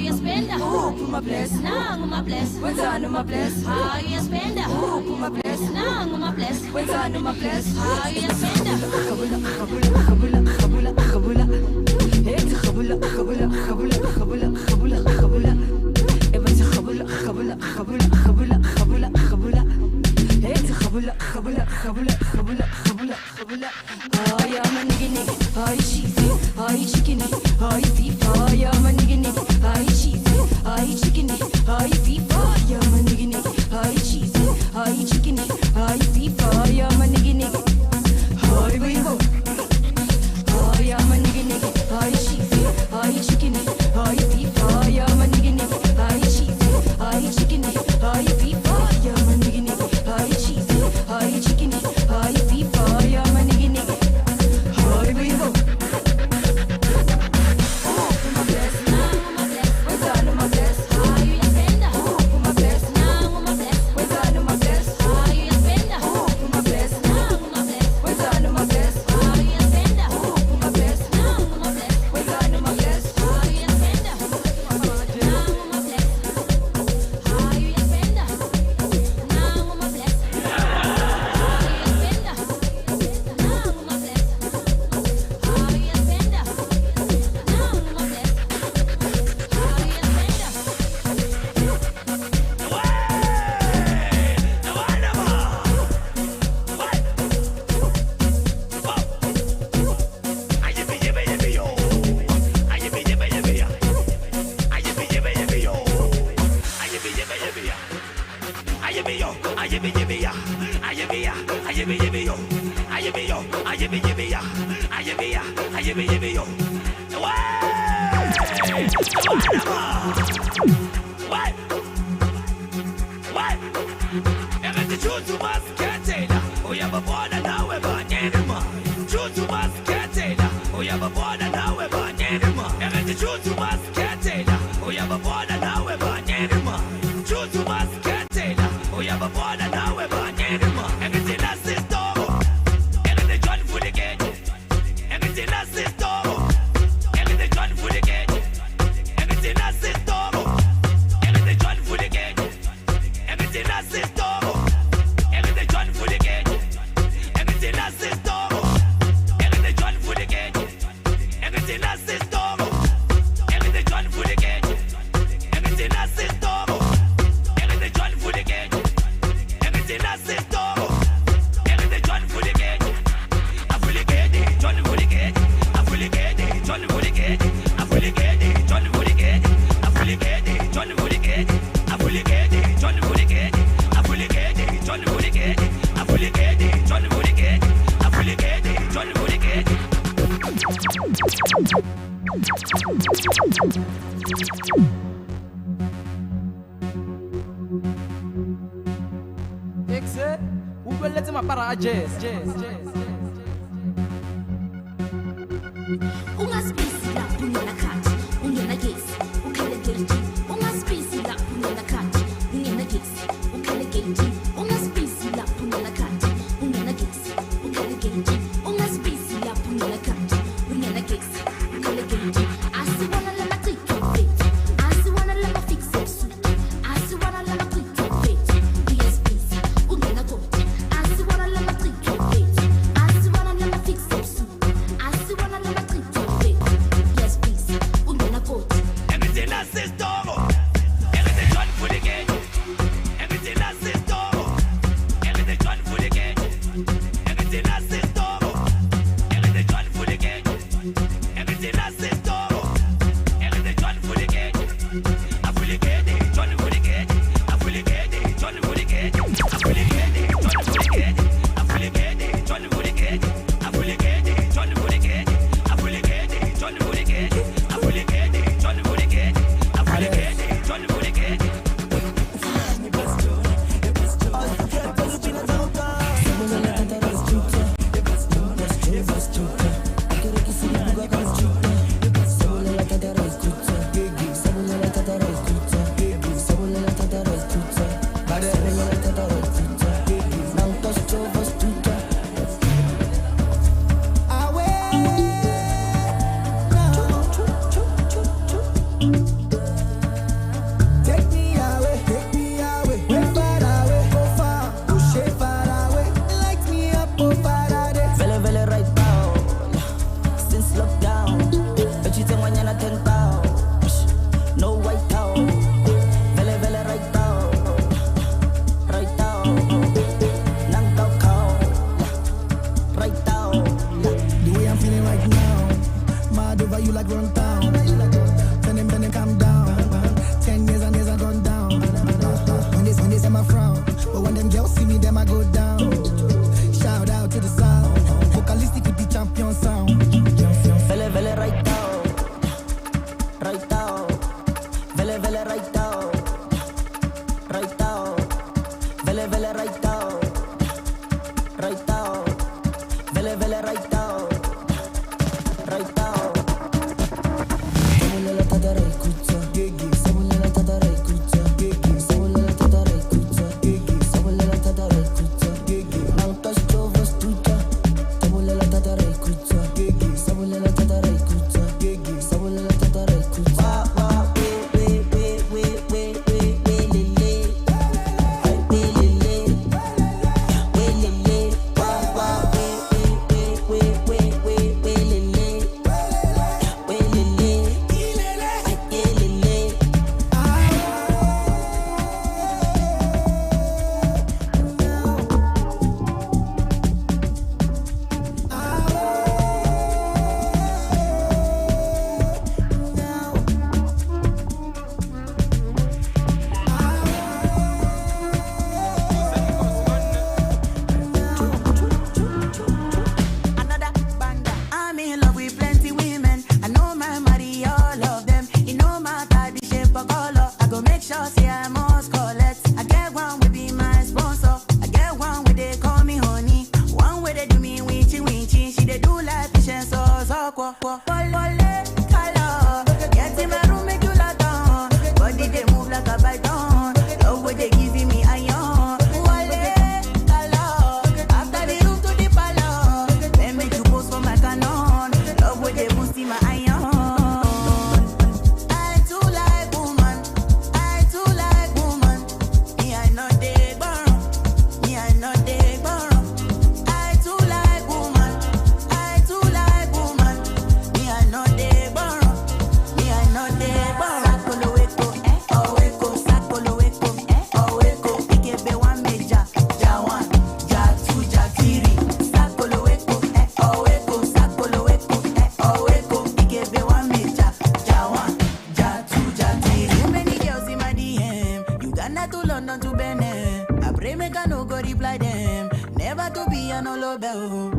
you spend that? Ooh, put my bless. Nah, I'm my bless. When's on my bless? How you spend that? Ooh, put my bless. Nah, I'm my bless. When's on my bless? How you spend that? Khabula. Hey, khabula. Ebati khabula. Hey, khabula. Oh, yeah, my nigga. Oh, you cheesy. Oh, you chicken. Oh, you beef. Oh, yeah, my nigga. Oh, you cheesy. Oh, you chicken. Oh, you beef. Oh, yeah, my nigga. Oh, you cheesy. Oh, you chicken. Oh, you beef. Oh, yeah, my nigga. Oh, you beef. Oh, yeah, my nigga. Oh, you cheesy. Oh, you chicken. Oh, you beef. Oh, yeah, my nigga. Oh, you cheesy. Oh, you chicken. Oh, you beef. Oh, yeah, my nigga. Oh, you cheesy. Oh, you chicken. Oh, you beef. Oh, yeah, my nigga. Oh, you beef. vele right out, right out, vele vele right out, right out, vele vele right out, right out. Samulela tada right kutsa, gigi. Samulela tada right kutsa, gigi. Samulela tada right kutsa, gigi. Samulela tada right kutsa, gigi. Now touch over stucha. Samulela tada right kutsa, gigi. Samulela tada right kutsa, gigi. Samulela tada right kutsa. Wa wa we lele. Ay we lele. We lele. Wa wa we lele. We lele. Ay lele. I'm in love with plenty women. I know my money, all of them. You know my body shape or color. I go make sure say I must collect. I get one will be my sponsor. I get one where they call me honey. One where they do me winchy winchy. She they do like fish and sauce. Color. Get in my room, make you lot on. Body they move like a python. Love where they giving me iron. After the room to the palace. Then make you post for my canon. Love where they boosting my iron. I too like woman. I too like woman. Me I know they borrow. Me I know they borrow. I too like woman. I too like woman. Me I know they borrow. Me I know they borrow. Sakolo weko, oweko. Ikebe one meja, ja one, ja two, ja three. Sakolo weko, oweko. Ikebe one meja, ja one, ja two, ja three. Too many girls in my DM. Uganda to London to Benin. I pray make I no go reply them. Never to be an love oh.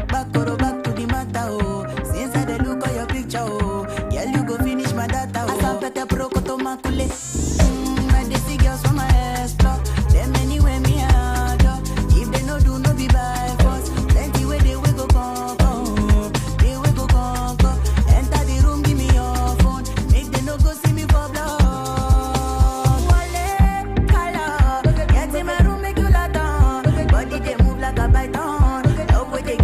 Back to the matter oh. Since I dey look at your picture oh. Girl you go finish my data oh. Asapete prokoto makule. I dey see girls from my explore. Them anywhere me adore. If they no do no be by force. Plenty way they will go come. They will go come. Enter the room give me your phone. Make they no go see me for blood. Get in my room, make you lot on. Body they move like a python. Love where they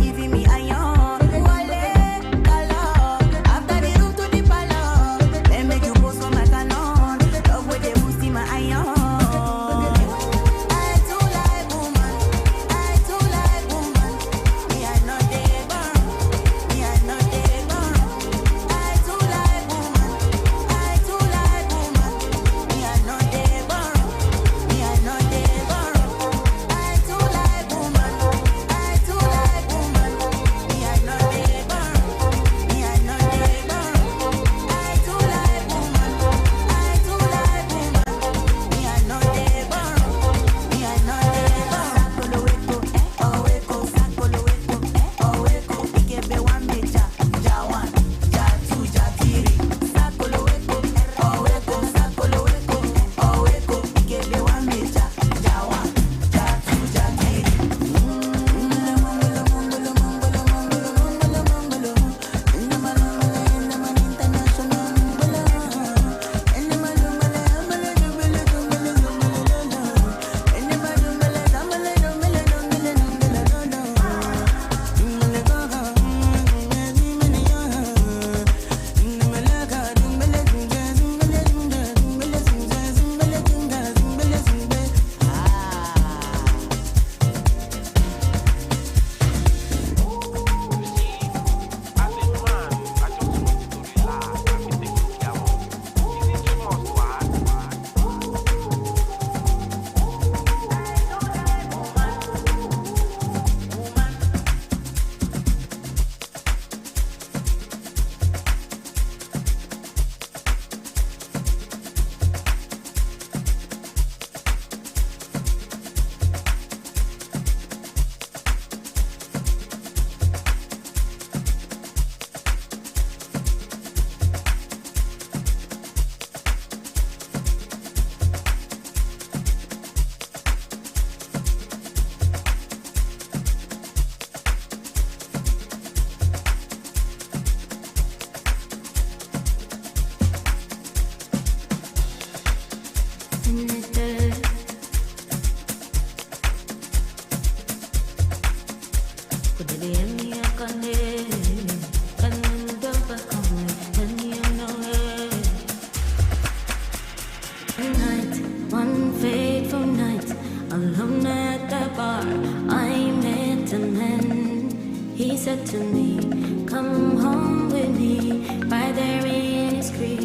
One fateful night, alone at the bar, I met a man. He said to me, come home with me. Right there in his crib,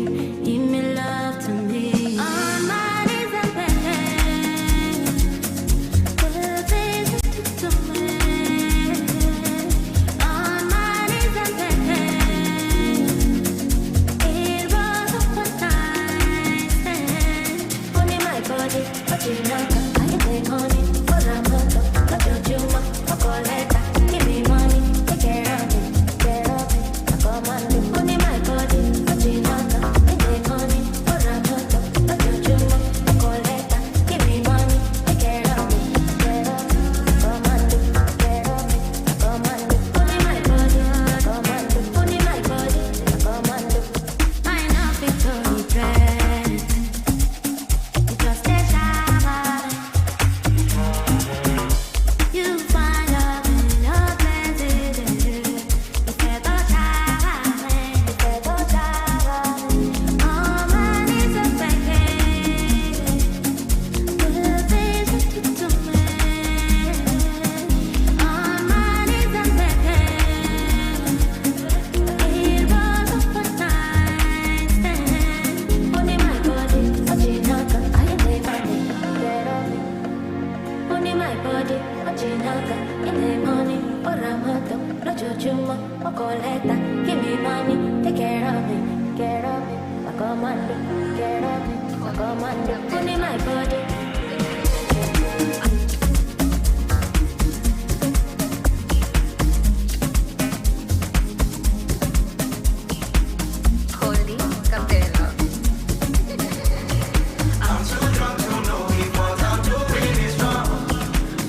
he made love to me. On my knees and begging, the things you took to me. On my knees and begging, it was a fun night stand. Only my body, but you know I can take money for a month. But you for collector, give me money, take care of it, get up it. I come on, only my body, but you know I take money for a month. But you for collector, give me money, take care of it, get up it. I come on, get up it. I come on, only my body, I come on, only my body, I come on. I know Victory Dress. Just a shower. You find love in your places. It's a shower. It's a shower. All my needs are begging. The things you took to me. All my needs are begging. It was a fun night stand. Only my body, but you know I can take money, get on it. Only my body, but you know in the morning, or a motto, no judgment, or collector. Give me money, take care of me, get on it. I commando, get on it, I commando. Only my body. Holy Capello. I'm too drunk to know what I'm doing is wrong.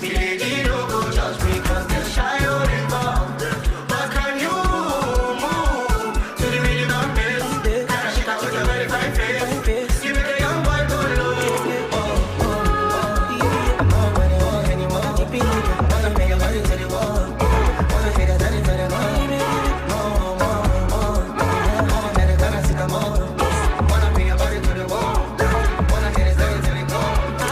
The lady don't go just because they're shy or involved. But can you move to the rhythm of this? Can I shake out with a very fine face? You make a young boy go low. I'm not running on anyone. Keep it moving. Wanna make a body to the wall. Wanna say that is very more. More than a gonna see the more. Wanna bring your body to the wall. Wanna get it started till it go.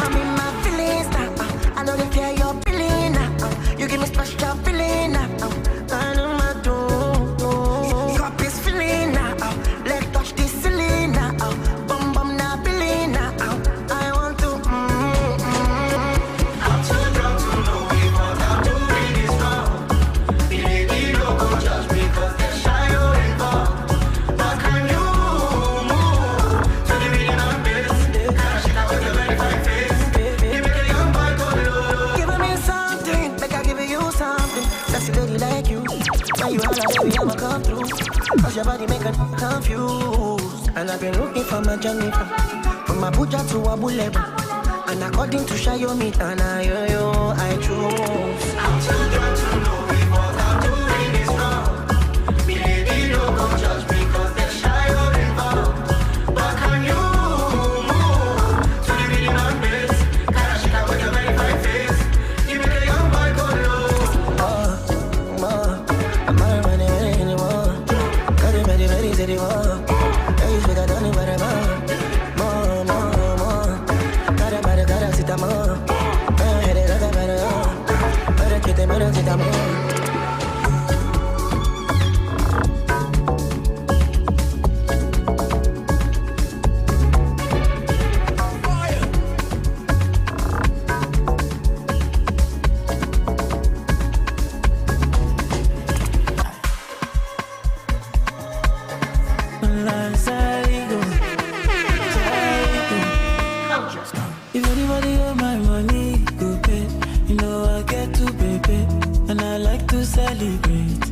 I'm in my feelings now. I know they fear your feeling now. You give me special feeling now. I know my doom. Got this feeling now. Let's touch this ceiling now. Bum bum now feeling now. I want to. I'm too drunk to know what I'm doing is wrong. The lady don't go just because they're shy or involved. But can you move to the rhythm of this? Can I shake out with a very fine face? You make a young boy go low. Give me something, like I give you something. Sexy lady like you. When you holla, baby, I'ma come through. Cause your body make a confused. And I've been looking for my Jennifer. From Abuja to Abu Dhabi. And according to Xiaomi, and I choose. I'm too drunk to know what I'm doing is wrong. The lady don't go just because they're shy or involved. But can you move to the rhythm of this? Can I shake out with a very fine face? You make a young boy go low. I'm not running anymore. Got it very city more. Hey, you should have done it whatever. More. Gotta sit down more. Better get them, better sit down more. If anybody owe my money, go pay. You know I get to pay, and I like to celebrate.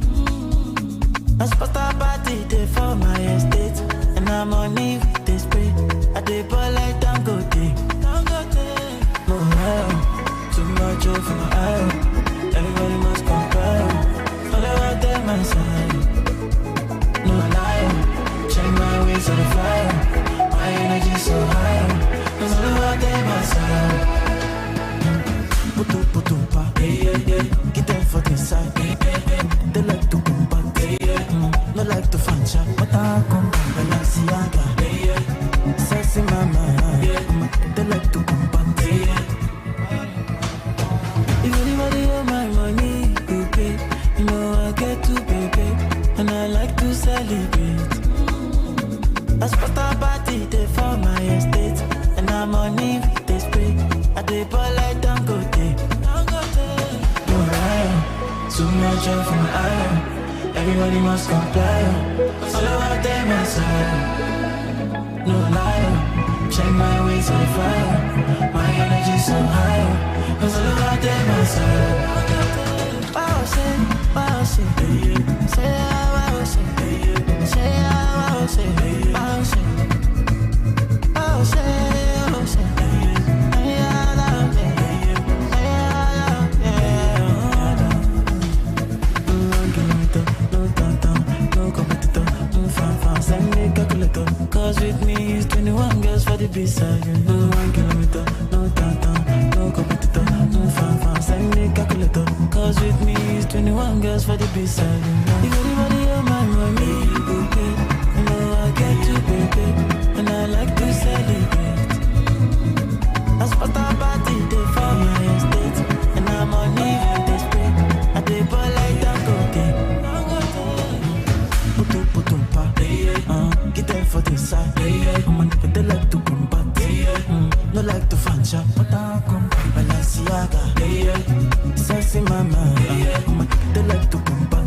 I spot a party day for my estate, and I'm on it with this spray. I dey ball like Dangote. Oh wow, too much over my eye. Everybody must compare. Follow out there my side. No lie, check my ways on the fire. My energy so high. No matter what they side. Putu pa, get them for the side. They like to come back, no like to find shot. But I come back, Balenciaga. Sassy mama, they like to come back. If anybody owe my money, go pay. You know I get to pay, and I like to celebrate. I spent a party day for my estate, and I'm on it, they spray. I dey ball like Dangote. No lie, too much oil from iron. Everybody must comply. All over them my side. No lie, check my way to the fire. My energy so high, cause all over them my side. Wow, say, say, wow, say, say, wow, say, wow, say, wow, say, wow, say. Cause with me is 21 girls for the B-side. 1 kilometer, no downtown, no competitor, no fan, send me calculator. Cause with me is 21 girls for the B-side. If anybody owe my money, go pay. You know I get to pay, and I like to celebrate. I spent a party day for my estate, and I'm on it, they spray. I dey ball like Dangote. Putu pa, get them for the side. But they like to come back, no like to find shot. But I come back, Balenciaga. Sassy mama, they like to come back.